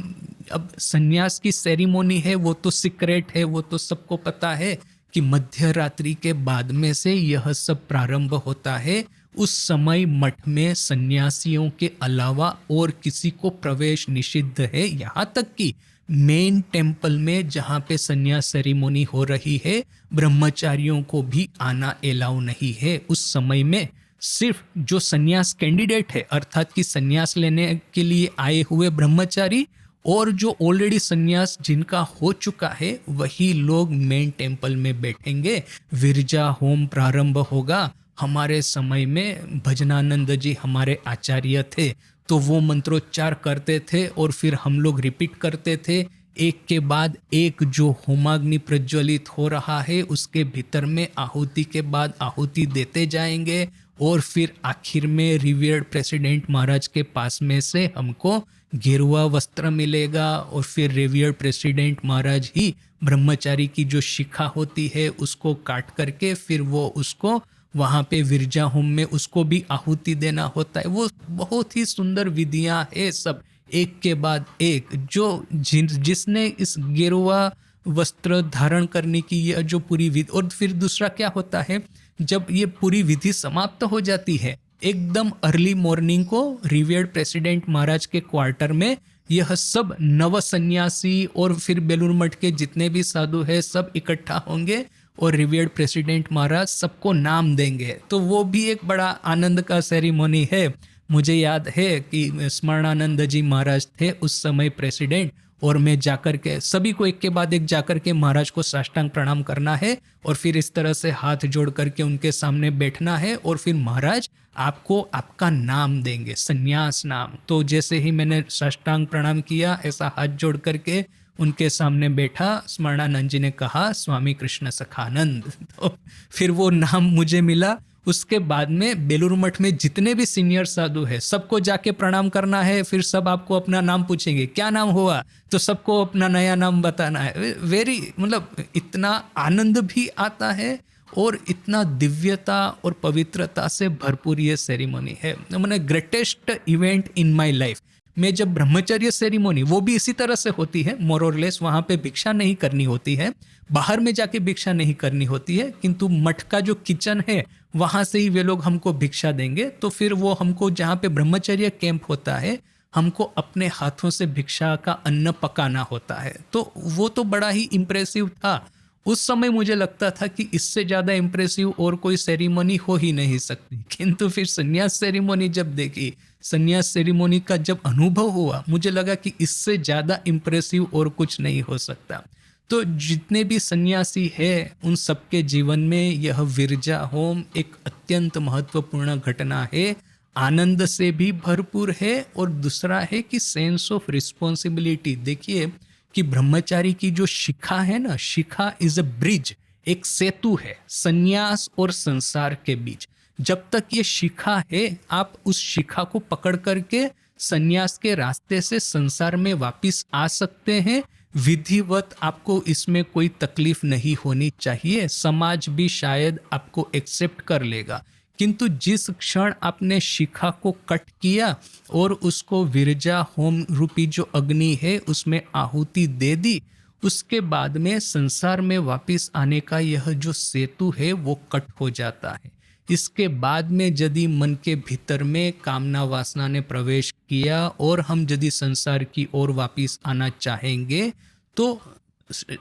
अब सन्यास की सेरेमनी है वो तो सीक्रेट है, वो तो सबको पता है कि मध्य रात्रि के बाद में से यह सब प्रारंभ होता है। उस समय मठ में सन्यासियों के अलावा और किसी को प्रवेश निषिद्ध है। यहाँ तक कि मेन टेम्पल में जहाँ पे सन्यास सेरेमनी हो रही है, ब्रह्मचारियों को भी आना एलाउ नहीं है। उस समय में सिर्फ जो सन्यास कैंडिडेट है, अर्थात कि सन्यास लेने के लिए आए हुए ब्रह्मचारी, और जो ऑलरेडी सन्यास जिनका हो चुका है, वही लोग मेन टेम्पल में बैठेंगे। विरजा होम प्रारंभ होगा। हमारे समय में भजनानंद जी हमारे आचार्य थे, तो वो मंत्रोच्चार करते थे और फिर हम लोग रिपीट करते थे, एक के बाद एक जो होमाग्नि प्रज्वलित हो रहा है उसके भीतर में आहुति के बाद आहुति देते जाएंगे, और फिर आखिर में रिवियर्ड प्रेसिडेंट महाराज के पास में से हमको गेरुआ वस्त्र मिलेगा, और फिर रिवियर्ड प्रेसिडेंट महाराज ही ब्रह्मचारी की जो शिखा होती है उसको काट करके फिर वो उसको वहाँ पे विरजा होम में उसको भी आहुति देना होता है। वो बहुत ही सुंदर विधियाँ है, सब एक के बाद एक। जो जिसने इस गेरुआ वस्त्र धारण करने की यह जो पूरी विधि, और फिर दूसरा क्या होता है, जब ये पूरी विधि समाप्त हो जाती है, एकदम अर्ली मॉर्निंग को रिवियर्ड प्रेसिडेंट महाराज के क्वार्टर में यह सब नव सन्यासी और फिर बेलूर मठ के जितने भी साधु हैं सब इकट्ठा होंगे और रिवेred प्रेसिडेंट महाराज सबको नाम देंगे। तो वो भी एक बड़ा आनंद का सेरेमनी है। मुझे याद है कि स्मरणानंद जी महाराज थे उस समय प्रेसिडेंट, और मैं जाकर के सभी को एक के बाद एक जाकर के महाराज को साष्टांग प्रणाम करना है और फिर इस तरह से हाथ जोड़ करके उनके सामने बैठना है और फिर महाराज आपको आपका नाम देंगे, संन्यास नाम। तो जैसे ही मैंने साष्टांग प्रणाम किया, ऐसा हाथ जोड़ करके उनके सामने बैठा, स्मरणानंद जी ने कहा स्वामी कृष्ण सखानंद। तो फिर वो नाम मुझे मिला। उसके बाद में बेलूर मठ में जितने भी सीनियर साधु है सबको जाके प्रणाम करना है। फिर सब आपको अपना नाम पूछेंगे, क्या नाम हुआ, तो सबको अपना नया नाम बताना है। वेरी मतलब इतना आनंद भी आता है और इतना दिव्यता और पवित्रता से भरपूर ये सेरेमनी है। मैंने greatest event in my life. मैं जब ब्रह्मचर्य सेरेमनी, वो भी इसी तरह से होती है मोर और लेस, वहाँ पे भिक्षा नहीं करनी होती है, बाहर में जाके भिक्षा नहीं करनी होती है, किंतु मठ का जो किचन है वहाँ से ही वे लोग हमको भिक्षा देंगे। तो फिर वो हमको जहाँ पे ब्रह्मचर्य कैंप होता है हमको अपने हाथों से भिक्षा का अन्न पकाना होता है। तो वो तो बड़ा ही इम्प्रेसिव था। उस समय मुझे लगता था कि इससे ज़्यादा इम्प्रेसिव और कोई सेरेमनी हो ही नहीं सकती। किंतु फिर संन्यास सेरेमनी जब देखी, संन्यास सेरेमनी का जब अनुभव हुआ, मुझे लगा कि इससे ज़्यादा इम्प्रेसिव और कुछ नहीं हो सकता। तो जितने भी सन्यासी हैं उन सबके जीवन में यह विरजा होम एक अत्यंत महत्वपूर्ण घटना है। आनंद से भी भरपूर है और दूसरा है कि सेंस ऑफ रिस्पॉन्सिबिलिटी। देखिए कि ब्रह्मचारी की जो शिखा है ना, शिखा इज अ ब्रिज, एक सेतु है संन्यास और संसार के बीच। जब तक ये शिखा है आप उस शिखा को पकड़ करके संन्यास के रास्ते से संसार में वापिस आ सकते हैं। विधिवत आपको इसमें कोई तकलीफ नहीं होनी चाहिए, समाज भी शायद आपको एक्सेप्ट कर लेगा। किंतु जिस क्षण आपने शिखा को कट किया और उसको विरजा होम रूपी जो अग्नि है उसमें आहुति दे दी, उसके बाद में संसार में वापिस आने का यह जो सेतु है वो कट हो जाता है। इसके बाद में यदि मन के भीतर में कामना वासना ने प्रवेश किया और हम यदि संसार की ओर वापिस आना चाहेंगे तो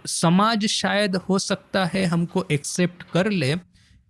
समाज शायद हो सकता है हमको एक्सेप्ट कर ले,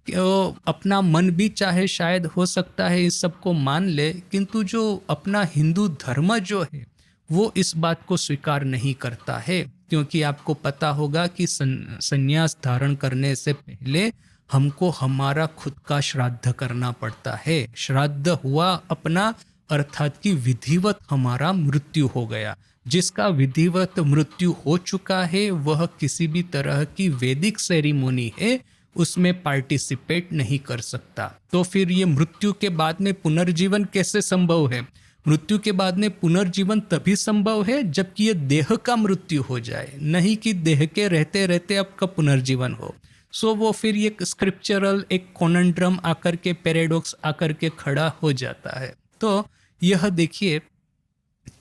अपना मन भी चाहे शायद हो सकता है इस सब को मान ले, किंतु जो अपना हिंदू धर्म जो है वो इस बात को स्वीकार नहीं करता है। क्योंकि आपको पता होगा कि संन्यास धारण करने से पहले हमको हमारा खुद का श्राद्ध करना पड़ता है। श्राद्ध हुआ अपना, अर्थात कि विधिवत हमारा मृत्यु हो गया। जिसका विधिवत मृत्यु हो चुका है वह किसी भी तरह की वैदिक सेरेमनी है उसमें पार्टिसिपेट नहीं कर सकता। तो फिर ये मृत्यु के बाद में पुनर्जीवन कैसे संभव है? मृत्यु के बाद में पुनर्जीवन तभी संभव है जबकि ये देह का मृत्यु हो जाए, नहीं कि देह के रहते रहते आपका पुनर्जीवन हो। सो वो फिर एक स्क्रिप्चरल एक कॉनंड्रम आकर के, पैराडॉक्स आकर के खड़ा हो जाता है। तो यह देखिए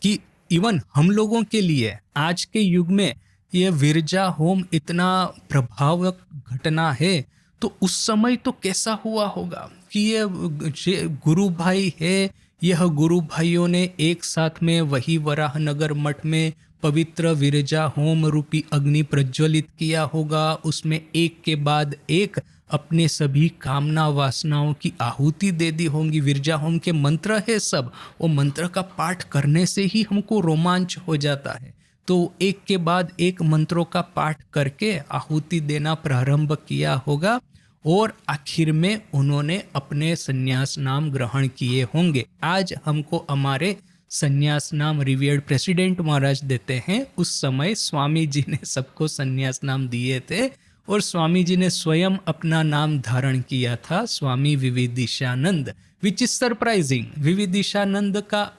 कि इवन हम लोगों के लिए आज के युग में यह विरजा होम इतना प्रभावक घटना है, तो उस समय तो कैसा हुआ होगा कि ये गुरु भाई है, यह गुरु भाइयों ने एक साथ में वही वराहनगर मठ में पवित्र विरजा होम रूपी अग्नि प्रज्वलित किया होगा। उसमें एक के बाद एक अपने सभी कामना वासनाओं की आहुति दे दी होंगी। विरजा होम के मंत्र है सब, वो मंत्र का पाठ करने से ही हमको रोमांच हो जाता है। तो एक के बाद एक मंत्रों का पाठ करके आहुति देना प्रारंभ किया होगा और आखिर में उन्होंने अपने संन्यास नाम ग्रहण किए होंगे। आज हमको हमारे संन्यास नाम रिवेred प्रेसिडेंट महाराज देते हैं। उस समय स्वामी जी ने सबको संन्यास नाम दिए थे और स्वामी जी ने स्वयं अपना नाम धारण किया था, स्वामी विविदिशानंद, विच इज सरप्राइजिंग। विविदिशानंद का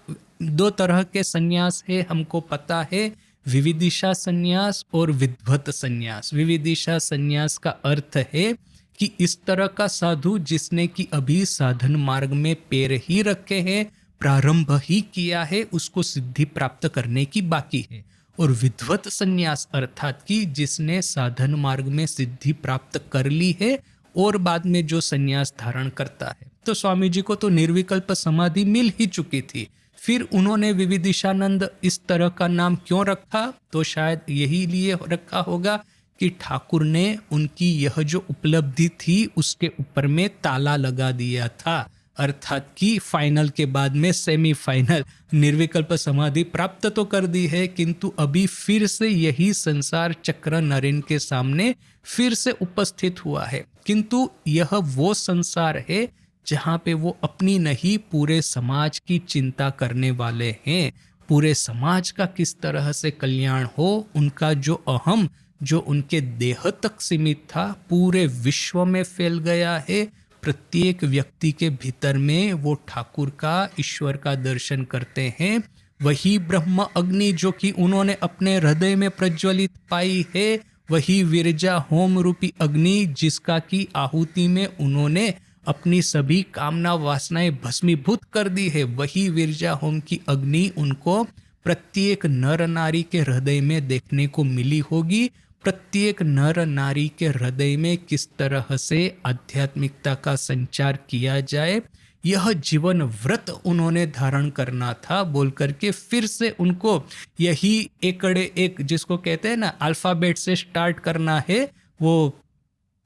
दो तरह के संन्यास है, हमको पता है, विविदिशा संन्यास और विद्वत संन्यास। विविदिशा संन्यास का अर्थ है कि इस तरह का साधु जिसने कि अभी साधन मार्ग में पैर ही रखे हैं, प्रारंभ ही किया है, उसको सिद्धि प्राप्त करने की बाकी है। और विद्वत संन्यास अर्थात कि जिसने साधन मार्ग में सिद्धि प्राप्त कर ली है और बाद में जो संन्यास धारण करता है। तो स्वामी जी को तो निर्विकल्प समाधि मिल ही चुकी थी, फिर उन्होंने विविदिशानंद इस तरह का नाम क्यों रखा, तो शायद यही लिए रखा होगा कि ठाकुर ने उनकी यह जो उपलब्धि थी उसके ऊपर में ताला लगा दिया था, अर्थात कि फाइनल के बाद में सेमीफाइनल निर्विकल्प समाधि प्राप्त तो कर दी है, किंतु अभी फिर से यही संसार चक्र नरेन के सामने फिर से उपस्थित हुआ है। किंतु यह वो संसार है जहाँ पे वो अपनी नहीं पूरे समाज की चिंता करने वाले हैं। पूरे समाज का किस तरह से कल्याण हो, उनका जो अहम जो उनके देह तक सीमित था पूरे विश्व में फैल गया है। प्रत्येक व्यक्ति के भीतर में वो ठाकुर का, ईश्वर का दर्शन करते हैं। वही ब्रह्म अग्नि जो कि उन्होंने अपने हृदय में प्रज्वलित पाई है, वही विरजा होम रूपी अग्नि जिसका की आहुति में उन्होंने अपनी सभी कामना वासनाएं भस्मीभूत कर दी है, वही विरजा होम की अग्नि उनको प्रत्येक नर नारी के हृदय में देखने को मिली होगी। प्रत्येक नर नारी के हृदय में किस तरह से आध्यात्मिकता का संचार किया जाए, यह जीवन व्रत उन्होंने धारण करना था बोल करके फिर से उनको यही एकड़े एक जिसको कहते हैं ना अल्फाबेट से स्टार्ट करना है। वो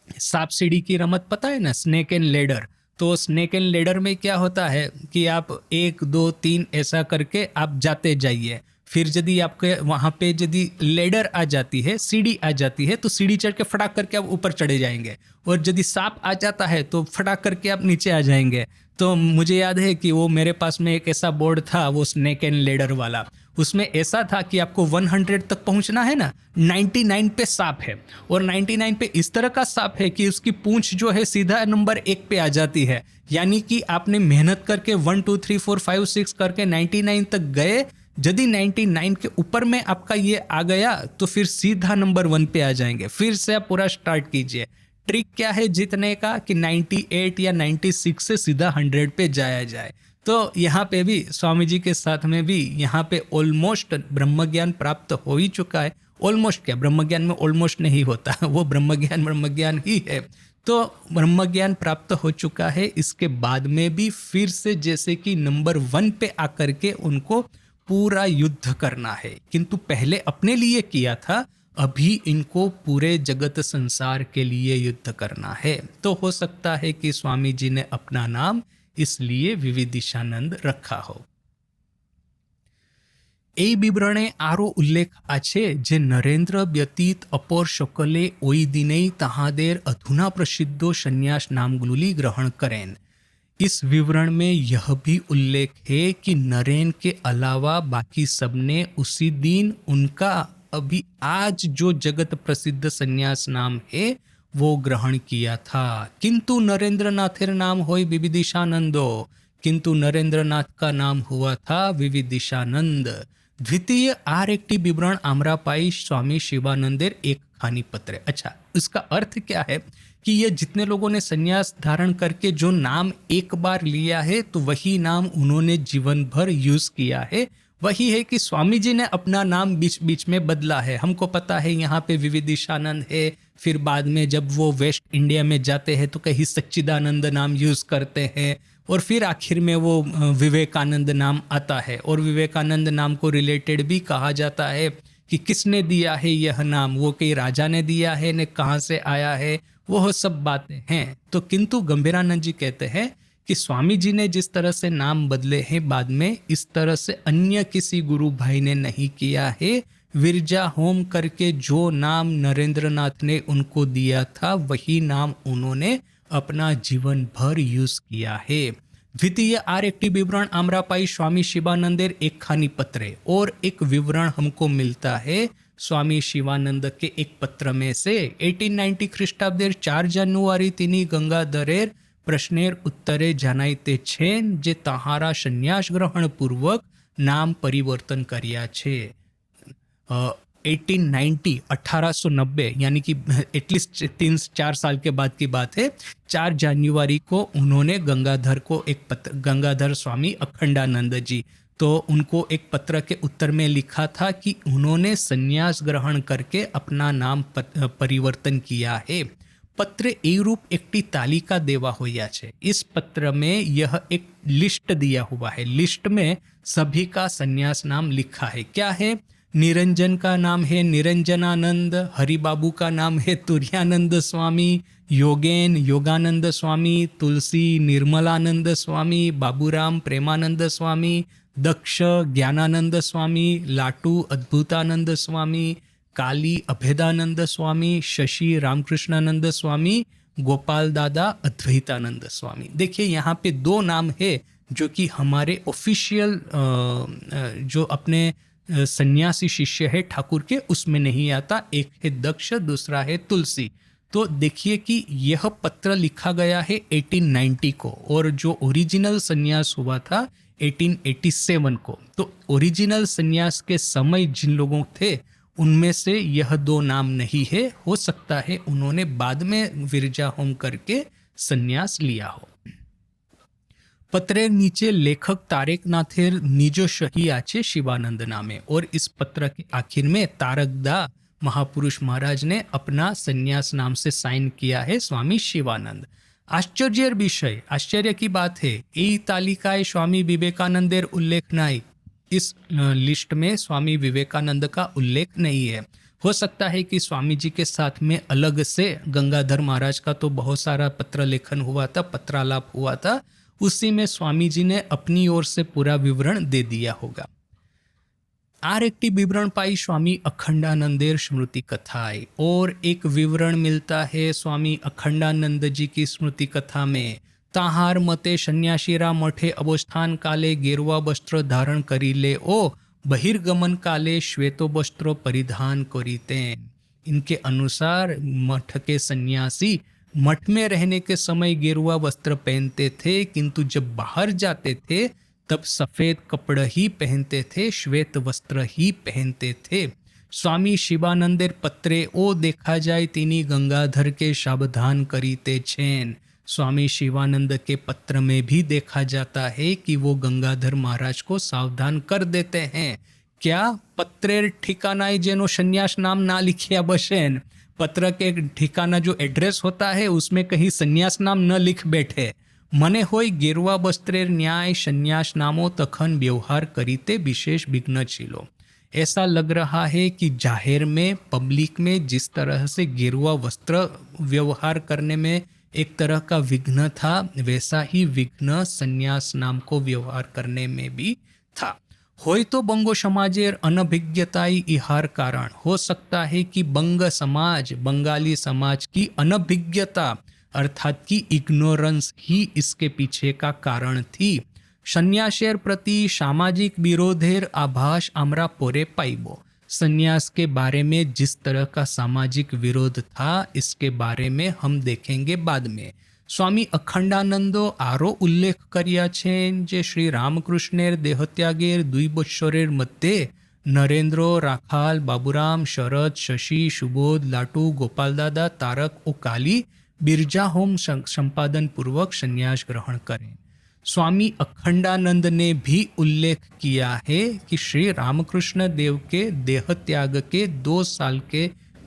सांप सीढ़ी की रमत पता है ना, स्नेक एंड लेडर। तो स्नेक एंड लेडर में क्या होता है कि आप 1 2 3 ऐसा करके आप जाते जाइए, फिर यदि आपके वहां पे यदि लेडर आ जाती है, सीढ़ी आ जाती है, तो सीढ़ी चढ़ के फटाक करके आप ऊपर चढ़े जाएंगे, और यदि सांप आ जाता है तो फटाक करके आप नीचे आ जाएंगे। तो मुझे याद है कि वो मेरे पास में एक ऐसा बोर्ड था, वो स्नेक एंड लेडर वाला, उसमें ऐसा था कि आपको 100 तक पहुंचना है ना, 99 पे सांप है, और 99 पे इस तरह का सांप है कि उसकी पूंछ जो है सीधा नंबर 1 पे आ जाती है। यानी कि आपने मेहनत करके 1 2 3 4 5 6 करके 99 तक गए, यदि 99 के ऊपर में आपका ये आ गया तो फिर सीधा नंबर 1 पे आ जाएंगे। फिर से आप पूरा स्टार्ट कीजिए। ट्रिक क्या है जीतने का कि 98 या 96 से सीधा 100 पे जाया जाए। तो यहाँ पे भी स्वामी जी के साथ में भी यहाँ पे ऑलमोस्ट ब्रह्मज्ञान प्राप्त हो ही चुका है। ऑलमोस्ट क्या, ब्रह्मज्ञान में ऑलमोस्ट नहीं होता, वो ब्रह्मज्ञान ही है। तो ब्रह्मज्ञान प्राप्त हो चुका है। इसके बाद में भी फिर से जैसे कि नंबर 1 पे आकर के उनको पूरा युद्ध करना है, किंतु पहले अपने लिए किया था, अभी इनको पूरे जगत संसार के लिए युद्ध करना है। तो हो सकता है कि स्वामी जी ने अपना नाम इसलिए विविदिशानंद रखा हो। ए विवरणे आरो उल्लेख आछे जे नरेंद्र व्यतीत अपर शकले ओई दिने तहादेर अधुना प्रसिद्धो संन्यास नामगुली ग्रहण करें। इस विवरण में यह भी उल्लेख है कि नरेन के अलावा बाकी सबने उसी दिन उनका अभी आज जो जगत प्रसिद्ध संन्यास नाम है वो ग्रहण किया था। किंतु नरेंद्र नाथेर नाम होय विविदिशानंदो, किंतु नरेंद्र नाथ का नाम हुआ था विविदिशानंद। द्वितीय आर एकटी विवरण आम्रापाई स्वामी शिवानंदेर एक खानी पत्र। अच्छा, इसका अर्थ क्या है कि ये जितने लोगों ने संन्यास धारण करके जो नाम एक बार लिया है तो वही नाम उन्होंने जीवन भर यूज किया है। वही है कि स्वामी जी ने अपना नाम बीच बीच में बदला है। हमको पता है यहाँ पे विविदिशानंद है, फिर बाद में जब वो वेस्ट इंडिया में जाते हैं तो कहीं सच्चिदानंद नाम यूज करते हैं, और फिर आखिर में वो विवेकानंद नाम आता है। और विवेकानंद नाम को रिलेटेड भी कहा जाता है कि किसने दिया है यह नाम, वो कई राजा ने दिया है ने कहाँ से आया है, वो सब बातें हैं। तो किंतु गंभीरानंद जी कहते हैं कि स्वामी जी ने जिस तरह से नाम बदले हैं बाद में, इस तरह से अन्य किसी गुरु भाई ने नहीं किया है। विरजा होम करके जो नाम नरेंद्र नाथ ने उनको दिया था वही नाम उन्होंने अपना जीवन भर यूज किया है। द्वितीय आर एकटी विवरण आम्रापाई स्वामी शिवानंदेर एक खानी पत्रे, और एक विवरण हमको मिलता है स्वामी शिवानंद के एक पत्र में से 1890 ख्रिस्टाब्देर 4 जानुआरी तिनी गंगाधरेर प्रश्नेर उत्तरे जानाइते छेन जे तहारा संन्यास ग्रहण पूर्वक नाम परिवर्तन कर्या छे। 1890 1890 यानी कि एटलीस्ट 3-4 साल के बाद की बात है। 4 जनवरी को उन्होंने गंगाधर को एक पत्र, गंगाधर स्वामी अखंडानंद जी, तो उनको एक पत्र के उत्तर में लिखा था कि उन्होंने संन्यास ग्रहण करके अपना नाम परिवर्तन किया है। पत्र एरूप एकटी तालिका देवा होया छे। इस पत्र में यह एक लिस्ट दिया हुआ है। लिस्ट में सभी का संन्यास नाम लिखा है। क्या है? निरंजन का नाम है निरंजनानंद, हरिबाबू का नाम है तुर्यानंद स्वामी, योगेन योगानंद स्वामी, तुलसी निर्मलानंद स्वामी, बाबूराम प्रेमानंद स्वामी, दक्ष ज्ञानानंद स्वामी, लाटू अद्भुतानंद स्वामी, काली अभेदानंद स्वामी, शशि रामकृष्णानंद स्वामी, गोपाल दादा अद्वैतानंद स्वामी। देखिए यहाँ पे दो नाम है जो कि हमारे ऑफिशियल जो अपने सन्यासी शिष्य है ठाकुर के उसमें नहीं आता। एक है दक्ष, दूसरा है तुलसी। तो देखिए कि यह पत्र लिखा गया है 1890 को और जो ओरिजिनल सन्यास हुआ था 1887 को। तो ओरिजिनल सन्यास के समय जिन लोगों थे उनमें से यह दो नाम नहीं है। हो सकता है उन्होंने बाद में विरजा होम करके सन्यास लिया हो। पत्रेर नीचे लेखक तारकनाथेर निजो सही आछे शिवानंद नामे और इस पत्र के आखिर में तारकदा महापुरुष महाराज ने अपना सन्यास नाम से साइन किया है स्वामी शिवानंद। आश्चर्यर विषय, आश्चर्य की बात है, ई तालिकाए स्वामी विवेकानंदेर उल्लेख नहीं। इस लिस्ट में स्वामी विवेकानंद का उल्लेख नहीं है। हो सकता है कि स्वामी जी के साथ में अलग से गंगाधर महाराज का तो बहुत सारा पत्र लेखन हुआ था, पत्रालाप हुआ था, उसी में स्वामी जी ने अपनी ओर से पूरा विवरण दे दिया होगा। आर एक विवरण पाई स्वामी अखंडानंदेर स्मृति कथाएं और एक विवरण मिलता है स्वामी अखंडानंद जी की स्मृति कथा में। ताहार मते सन्यासीरा मठे अवस्थान काले गेरुआ वस्त्र धारण करी ले ओ बहिर्गमन काले श्वेतो वस्त्र परिधान करीते। इनके अनुसार मठ के सन्यासी मठ में रहने के समय गेरुआ वस्त्र पहनते थे, किंतु जब बाहर जाते थे तब सफेद कपड़े ही पहनते थे, श्वेत वस्त्र ही पहनते थे। स्वामी शिवानंदेर पत्रे ओ देखा जाए तीनी गंगाधर के सावधान करीते छेन। स्वामी शिवानंद के पत्र में भी देखा जाता है कि वो गंगाधर महाराज को सावधान कर देते हैं। क्या? पत्रेर ठिकाना जेनो संन्यास नाम ना लिखिया बसेन। पत्र के ठिकाना जो एड्रेस होता है उसमें कहीं संन्यास नाम न लिख बैठे। मने होय गेरुआ वस्त्रेर न्याय संन्यास नामो तखन व्यवहार करीते विशेष विघ्न छिलो। ऐसा लग रहा है कि जाहिर में पब्लिक में जिस तरह से गेरुआ वस्त्र व्यवहार करने में एक तरह का विघ्न था, वैसा ही विघ्न संन्यास नाम को व्यवहार करने में भी था। होय तो बंगो समाजेर अनभिज्ञताई इहार कारण। हो सकता है कि बंग समाज, बंगाली समाज की अनभिज्ञता अर्थात की इग्नोरेंस ही इसके पीछे का कारण थी। सन्यासेर प्रति सामाजिक विरोधेर आभास आमरा पोरे पाइबो। संन्यास के बारे में जिस तरह का सामाजिक विरोध था इसके बारे में हम देखेंगे बाद में। स्वामी अखंडानंदो आरो उल्लेख कर्या छे जे श्री रामकृष्णेर देहत्यागेर 2 बत्सरेर मध्य नरेंद्र, राखाल, बाबूराम, शरद, शशि, सुबोध, लाटू, गोपालदादा, तारक और काली बिरजा होम संपादन पूर्वक संन्यास ग्रहण करें। स्वामी अखंडानंद ने भी उल्लेख किया है कि श्री रामकृष्ण देव के देह त्याग के 2 साल के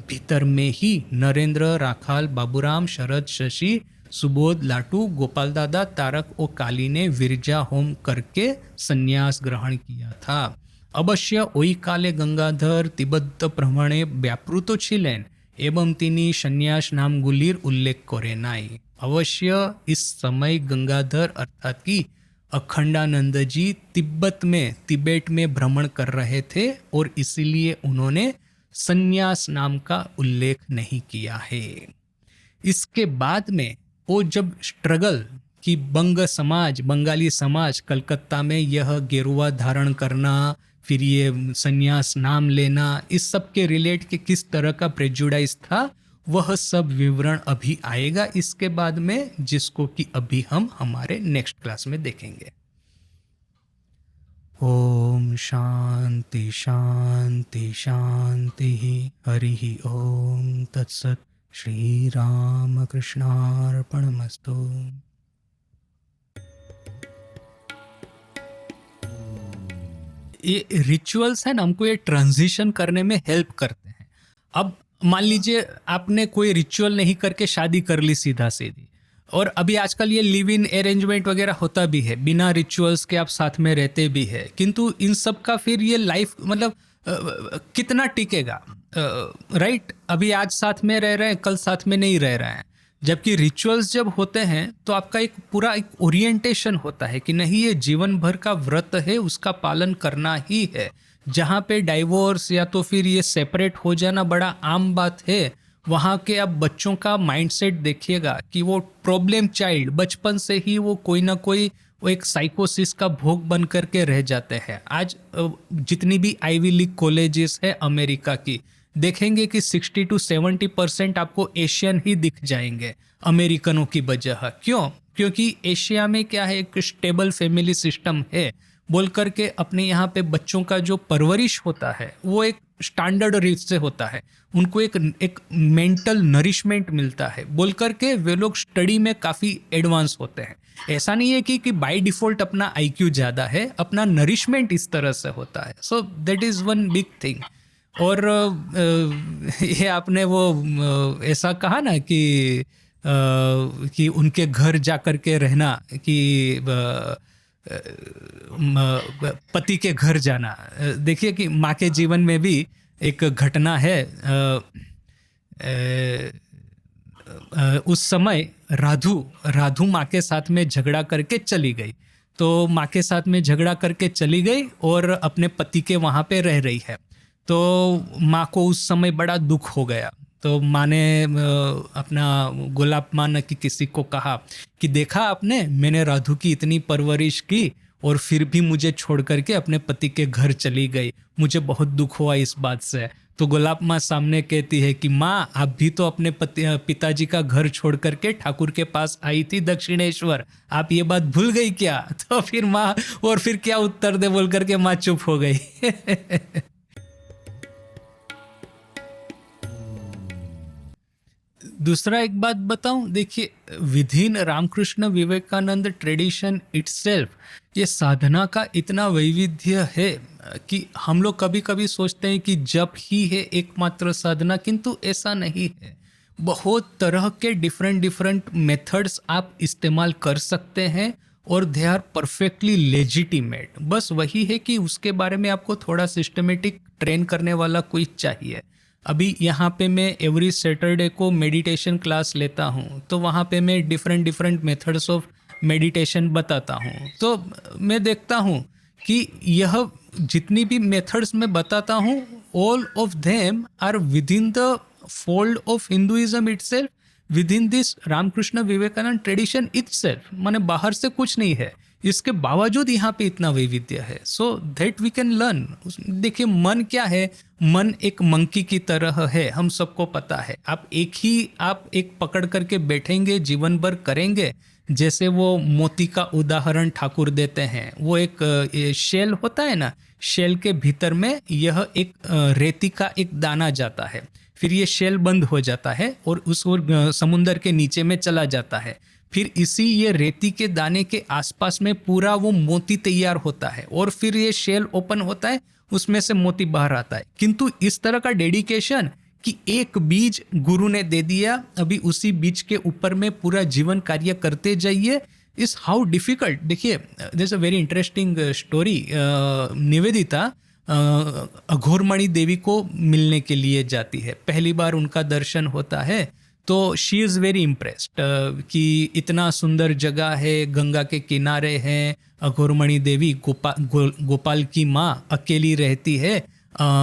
भीतर में ही नरेंद्र, राखाल, बाबूराम, शरद, शशि, सुबोध, लाटू, गोपाल दादा, तारक और काली ने विरजा होम करके संन्यास ग्रहण किया था। अवश्य ओई काले गंगाधर तिब्बत प्रमाणे व्यापृतो छिलेन एवं तिनी संन्यास नाम गुलीर उल्लेख करे नाई। अवश्य इस समय गंगाधर अर्थात कि अखंडानंद जी तिब्बत में भ्रमण कर रहे थे और इसीलिए उन्होंने संन्यास नाम का उल्लेख नहीं किया है। इसके बाद में वो जब स्ट्रगल कि बंगाली समाज कलकत्ता में यह गेरुआ धारण करना, फिर ये संन्यास नाम लेना, इस सब के रिलेट के किस तरह का प्रेजुडाइज था, वह सब विवरण अभी आएगा इसके बाद में, जिसको कि अभी हम हमारे नेक्स्ट क्लास में देखेंगे। ओम शांति शांति शांति। हरि ओम तत्सत। श्री राम कृष्णार्पणमस्तु। ये रिचुअल्स है ना, हमको ये ट्रांजिशन करने में हेल्प करते हैं। अब मान लीजिए आपने कोई रिचुअल नहीं करके शादी कर ली सीधा सीधी, और अभी आजकल ये लिव इन अरेंजमेंट वगैरह होता भी है, बिना रिचुअल्स के आप साथ में रहते भी है, किंतु इन सब का फिर ये लाइफ मतलब कितना टिकेगा? राइट, अभी आज साथ में रह रहे हैं, कल साथ में नहीं रह रहे हैं। जबकि रिचुअल्स जब होते हैं तो आपका एक पूरा एक ओरिएंटेशन होता है कि नहीं, ये जीवन भर का व्रत है, उसका पालन करना ही है। जहाँ पे डाइवोर्स या तो फिर ये सेपरेट हो जाना बड़ा आम बात है, वहाँ के आप बच्चों का माइंडसेट देखिएगा कि वो प्रॉब्लम चाइल्ड बचपन से ही वो कोई ना कोई वो एक साइकोसिस का भोग बन करके रह जाते हैं। आज जितनी भी आईवी लीग कॉलेजेस है अमेरिका की, देखेंगे कि 60 to 70% आपको एशियन ही दिख जाएंगे अमेरिकनों की वजह। क्यों? क्योंकि एशिया में क्या है, एक स्टेबल फैमिली सिस्टम है बोल करके अपने यहाँ पे बच्चों का जो परवरिश होता है वो एक स्टैंडर्ड रीत से होता है, उनको एक मेंटल नरिशमेंट मिलता है बोल करके वे लोग स्टडी में काफ़ी एडवांस होते हैं। ऐसा नहीं है कि बाय डिफ़ॉल्ट अपना आईक्यू ज़्यादा है, अपना नरिशमेंट इस तरह से होता है। So that is one big thing. और ये आपने वो ऐसा कहा ना कि उनके घर जा कर के रहना, कि पति के घर जाना। देखिए कि माँ के जीवन में भी एक घटना है। उस समय राधु माँ के साथ में झगड़ा करके चली गई, तो माँ के साथ में झगड़ा करके चली गई और अपने पति के वहाँ पे रह रही है। तो माँ को उस समय बड़ा दुख हो गया, तो माँ ने अपना गुलाब माँ ने कि किसी को कहा कि देखा आपने, मैंने राधु की इतनी परवरिश की और फिर भी मुझे छोड़ करके अपने पति के घर चली गई, मुझे बहुत दुख हुआ इस बात से। तो गुलाब माँ सामने कहती है कि माँ, आप भी तो अपने पिताजी का घर छोड़ करके ठाकुर के पास आई थी दक्षिणेश्वर, आप ये बात भूल गई क्या? तो फिर माँ और फिर क्या उत्तर दे बोल करके माँ चुप हो गई। दूसरा एक बात बताऊं, देखिए within Ramakrishna Vivekananda tradition itself ये साधना का इतना वैविध्य है कि हम लोग कभी कभी सोचते हैं कि जप ही है एकमात्र साधना, किंतु ऐसा नहीं है। बहुत तरह के डिफरेंट मेथड्स आप इस्तेमाल कर सकते हैं और दे आर परफेक्टली लेजिटिमेट। बस वही है कि उसके बारे में आपको थोड़ा सिस्टमेटिक ट्रेन करने वाला कोई चाहिए। अभी यहाँ पे मैं एवरी सैटरडे को मेडिटेशन क्लास लेता हूँ, तो वहाँ पे मैं डिफरेंट मेथड्स ऑफ मेडिटेशन बताता हूँ। तो मैं देखता हूँ कि यह जितनी भी मेथड्स मैं बताता हूँ, all of them are within the fold of Hinduism itself, within this Ramakrishna Vivekananda tradition itself. माने बाहर से कुछ नहीं है, इसके बावजूद यहाँ पे इतना वैविध्य है। So that we can learn. देखिए मन क्या है, मन एक मंकी की तरह है, हम सबको पता है। आप एक पकड़ करके बैठेंगे, जीवन भर करेंगे। जैसे वो मोती का उदाहरण ठाकुर देते हैं, वो एक शेल होता है ना, शेल के भीतर में यह एक रेती का एक दाना जाता है, फिर ये शेल बंद हो जाता है और उस समुंदर के नीचे में चला जाता है। फिर इसी ये रेती के दाने के आसपास में पूरा वो मोती तैयार होता है और फिर ये शेल ओपन होता है, उसमें से मोती बाहर आता है। किंतु इस तरह का डेडिकेशन कि एक बीज गुरु ने दे दिया, अभी उसी बीज के ऊपर में पूरा जीवन कार्य करते जाइए, इज हाउ डिफिकल्ट। देखिए there is a very interesting story. Nivedita Aghormani Devi को मिलने के लिए जाती है, पहली बार उनका दर्शन होता है, तो शी इज़ वेरी इम्प्रेस्ड कि इतना सुंदर जगह है, गंगा के किनारे हैं, अघोरमणि देवी गोपाल की माँ अकेली रहती है,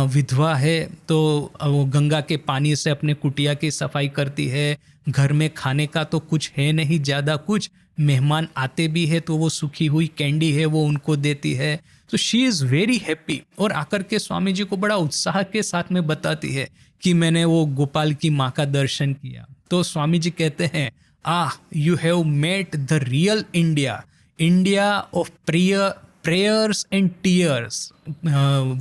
विधवा है, तो वो गंगा के पानी से अपने कुटिया की सफाई करती है। घर में खाने का तो कुछ है नहीं ज़्यादा कुछ, मेहमान आते भी है तो वो सूखी हुई कैंडी है वो उनको देती है। तो शी इज़ वेरी हैप्पी और आकर के स्वामी जी को बड़ा उत्साह के साथ में बताती है कि मैंने वो गोपाल की माँ का दर्शन किया। तो स्वामी जी कहते हैं, you have met the real India, India of prayers and tears,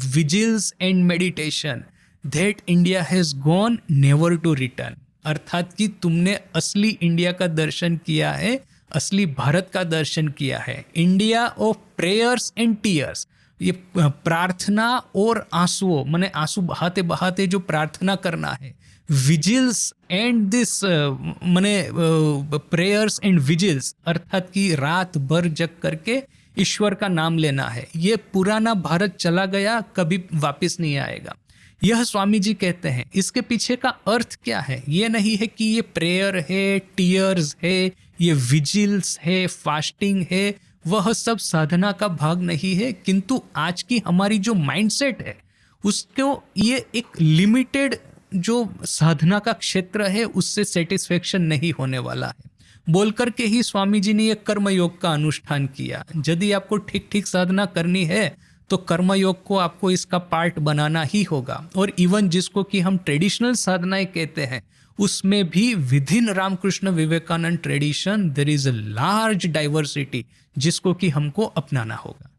vigils and meditation, that India has gone never to return. अर्थात कि तुमने असली इंडिया का दर्शन किया है, असली भारत का दर्शन किया है, India of prayers and tears. ये प्रार्थना और आंसुओं माने आंसू बहाते बहाते जो प्रार्थना करना है, विजिल्स एंड दिस माने प्रेयर्स एंड विजिल्स, अर्थात कि रात भर जग करके ईश्वर का नाम लेना है। ये पुराना भारत चला गया, कभी वापस नहीं आएगा, यह स्वामी जी कहते हैं। इसके पीछे का अर्थ क्या है? ये नहीं है कि ये प्रेयर है, टीयर्स है, ये विजिल्स है, फास्टिंग है, वह सब साधना का भाग नहीं है, किंतु आज की हमारी जो माइंडसेट है उसको ये एक लिमिटेड जो साधना का क्षेत्र है उससे सेटिस्फेक्शन नहीं होने वाला है। बोलकर के ही स्वामी जी ने ये कर्मयोग का अनुष्ठान किया। यदि आपको ठीक ठीक साधना करनी है तो कर्मयोग को आपको इसका पार्ट बनाना ही होगा। और इवन जिसको कि हम ट्रेडिशनल साधनाएं कहते हैं उसमें भी within Ramakrishna Vivekananda tradition there is a large diversity जिसको कि हमको अपनाना होगा।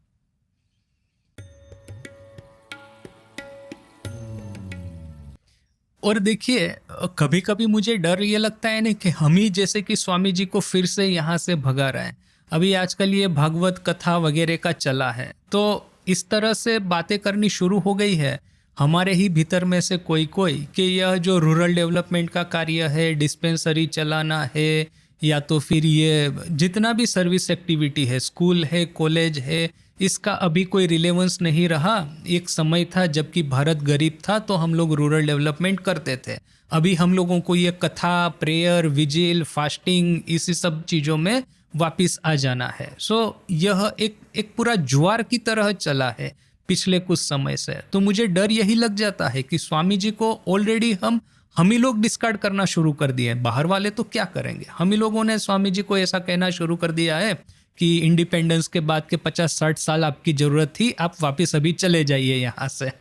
और देखिए, कभी कभी मुझे डर ये लगता है ना कि हम ही जैसे कि स्वामी जी को फिर से यहाँ से भगा रहे हैं। अभी आजकल ये भागवत कथा वगैरह का चला है, तो इस तरह से बातें करनी शुरू हो गई है हमारे ही भीतर में से कोई कि यह जो रूरल डेवलपमेंट का कार्य है, डिस्पेंसरी चलाना है, या तो फिर ये जितना भी सर्विस एक्टिविटी है, स्कूल है, कॉलेज है, इसका अभी कोई रिलेवेंस नहीं रहा। एक समय था जबकि भारत गरीब था तो हम लोग रूरल डेवलपमेंट करते थे। अभी हम लोगों को ये कथा, प्रेयर, विजिल, फास्टिंग, इसी सब चीज़ों में वापिस आ जाना है। सो यह एक पूरा ज्वार की तरह चला है पिछले कुछ समय से। तो मुझे डर यही लग जाता है कि स्वामी जी को ऑलरेडी हम ही लोग डिस्कार्ड करना शुरू कर दिए हैं। बाहर वाले तो क्या करेंगे? हम ही लोगों ने स्वामी जी को ऐसा कहना शुरू कर दिया है कि इंडिपेंडेंस के बाद के 50-60 साल आपकी ज़रूरत थी, आप वापस अभी चले जाइए यहाँ से।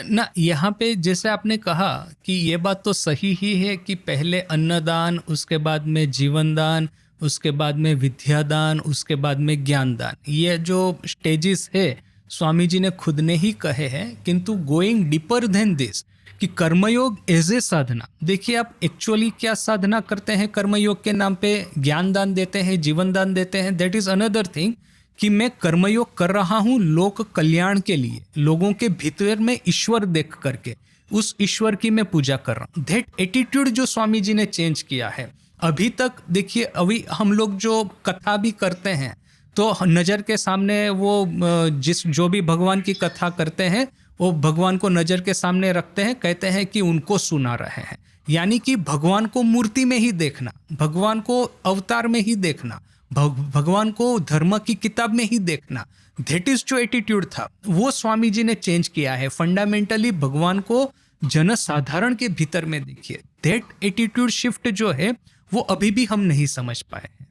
ना, यहाँ पे जैसे आपने कहा कि ये बात तो सही ही है कि पहले अन्नदान, उसके बाद में जीवन दान, उसके बाद में विद्यादान, उसके बाद में ज्ञान दान, ये जो स्टेजेस है स्वामी जी ने खुद ने ही कहे हैं। किंतु गोइंग डीपर देन दिस कि कर्मयोग एज ए साधना, देखिए आप एक्चुअली क्या साधना करते हैं कर्मयोग के नाम पे? ज्ञान दान देते हैं, जीवन दान देते हैं, दैट इज अनदर थिंग कि मैं कर्मयोग कर रहा हूँ लोक कल्याण के लिए, लोगों के भीतर में ईश्वर देख करके उस ईश्वर की मैं पूजा कर रहा हूँ। दैट एटीट्यूड जो स्वामी जी ने चेंज किया है। अभी तक देखिए, अभी हम लोग जो कथा भी करते हैं तो नज़र के सामने वो जो भी भगवान की कथा करते हैं वो भगवान को नज़र के सामने रखते हैं, कहते हैं कि उनको सुना रहे हैं। यानी कि भगवान को मूर्ति में ही देखना, भगवान को अवतार में ही देखना, भगवान को धर्म की किताब में ही देखना, दैट इज जो एटीट्यूड था वो स्वामी जी ने चेंज किया है। फंडामेंटली भगवान को जनसाधारण के भीतर में देखिए, दैट एटीट्यूड शिफ्ट जो है वो अभी भी हम नहीं समझ पाए हैं।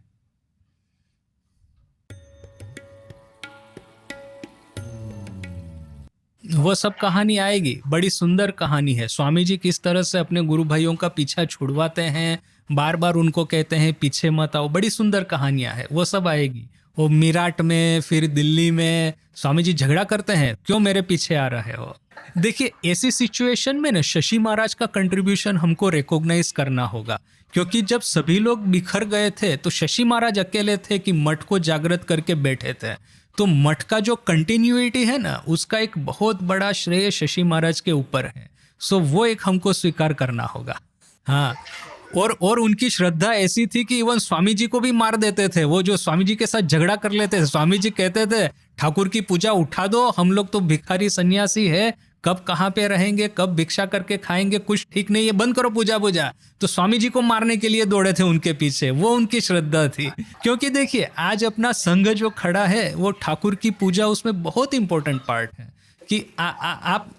वो सब कहानी आएगी, बड़ी सुंदर कहानी है। स्वामी जी किस तरह से अपने गुरु भाइयों का पीछा छुड़वाते हैं, बार बार उनको कहते हैं पीछे मत आओ, बड़ी सुंदर कहानियां हैं, वो सब आएगी। वो मीरठ में, फिर दिल्ली में स्वामी जी झगड़ा करते हैं, क्यों मेरे पीछे आ रहे हो? देखिए, ऐसी सिचुएशन में ना शशि महाराज का कंट्रीब्यूशन हमको रिकॉग्नाइज करना होगा, क्योंकि जब सभी लोग बिखर गए थे तो शशि महाराज अकेले थे कि मठ को जागृत करके बैठे थे। तो मठ का जो कंटिन्यूटी है ना, उसका एक बहुत बड़ा श्रेय शशि महाराज के ऊपर है। सो वो एक हमको स्वीकार करना होगा। हाँ, और उनकी श्रद्धा ऐसी थी कि इवन स्वामी जी को भी मार देते थे। वो जो स्वामी जी के साथ झगड़ा कर लेते थे, स्वामी जी कहते थे ठाकुर की पूजा उठा दो, हम लोग तो भिखारी सन्यासी है, कब कहाँ पे रहेंगे, कब भिक्षा करके खाएंगे, कुछ ठीक नहीं है, बंद करो पूजा। तो स्वामी जी को मारने के लिए दौड़े थे उनके पीछे। वो उनकी श्रद्धा थी। क्योंकि देखिए, आज अपना संघ जो खड़ा है वो ठाकुर की पूजा उसमें बहुत इंपॉर्टेंट पार्ट है कि आप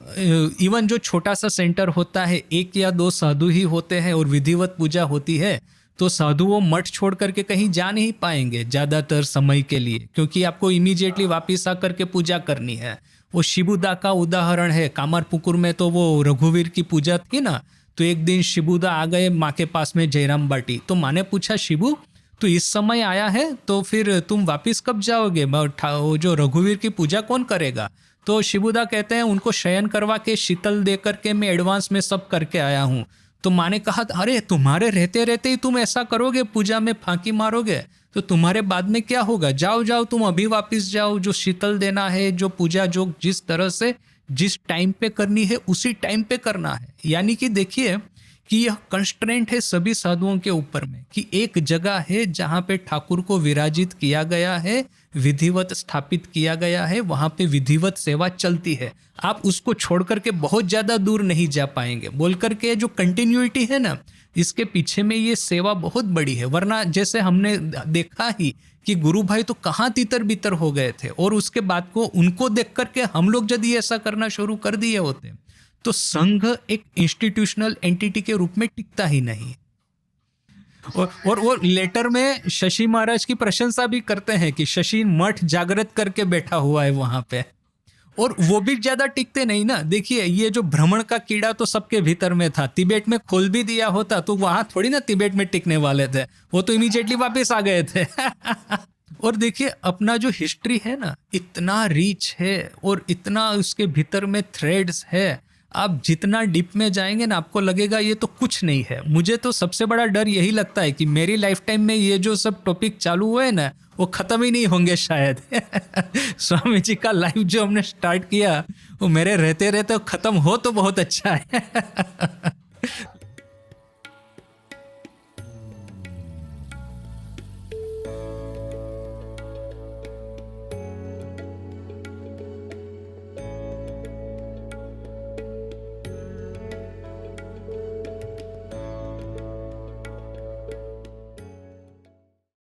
इवन जो छोटा सा सेंटर होता है, 1 या 2 साधु ही होते हैं और विधिवत पूजा होती है, तो साधु वो मठ छोड़ करके कहीं जा नहीं पाएंगे ज़्यादातर समय के लिए, क्योंकि आपको इमीडिएटली वापस आकर के पूजा करनी है। वो शिबुदा का उदाहरण है। कामारपुकुर में तो वो रघुवीर की पूजा थी ना, तो एक दिन शिबुदा आ गए माँ के पास में जयराम बाटी। तो माँ ने पूछा, शिबू तो इस समय आया है तो फिर तुम वापस कब जाओगे? वो जो रघुवीर की पूजा कौन करेगा? तो शिबुदा कहते हैं उनको शयन करवा के शीतल दे करके मैं एडवांस में सब करके आया हूँ। तो माँ ने कहा, अरे तुम्हारे रहते रहते ही तुम ऐसा करोगे, पूजा में फांकी मारोगे? तो तुम्हारे बाद में क्या होगा? जाओ जाओ, तुम अभी वापस जाओ, जो शीतल देना है, जो पूजा जो जिस तरह से जिस टाइम पे करनी है उसी टाइम पे करना है। यानी कि देखिए कि यह कंस्ट्रेंट है सभी साधुओं के ऊपर में कि एक जगह है जहाँ पे ठाकुर को विराजित किया गया है, विधिवत स्थापित किया गया है, वहाँ पे विधिवत सेवा चलती है। आप उसको छोड़ करके बहुत ज़्यादा दूर नहीं जा पाएंगे। बोल करके जो कंटिन्यूटी है ना, इसके पीछे में ये सेवा बहुत बड़ी है। वरना जैसे हमने देखा ही कि गुरु भाई तो कहाँ तितर बितर हो गए थे, और उसके बाद को उनको देख करके हम लोग यदि ऐसा करना शुरू कर दिए होते तो संघ एक इंस्टीट्यूशनल एंटिटी के रूप में टिकता ही नहीं। और वो लेटर में शशि महाराज की प्रशंसा भी करते हैं कि शशि मठ जागृत करके बैठा हुआ है वहां पे, और वो भी ज्यादा टिकते नहीं ना। देखिए ये जो भ्रमण का कीड़ा तो सबके भीतर में था, तिब्बत में खोल भी दिया होता तो वहां थोड़ी ना तिब्बत में टिकने वाले थे, वो तो इमीडिएटली वापस आ गए थे। और देखिए अपना जो हिस्ट्री है ना, इतना रिच है और इतना उसके भीतर में थ्रेड्स है। आप जितना डीप में जाएंगे ना, आपको लगेगा ये तो कुछ नहीं है। मुझे तो सबसे बड़ा डर यही लगता है कि मेरी लाइफ टाइम में ये जो सब टॉपिक चालू हुए ना, वो ख़त्म ही नहीं होंगे शायद। स्वामी जी का लाइफ जो हमने स्टार्ट किया, वो मेरे रहते रहते ख़त्म हो तो बहुत अच्छा है।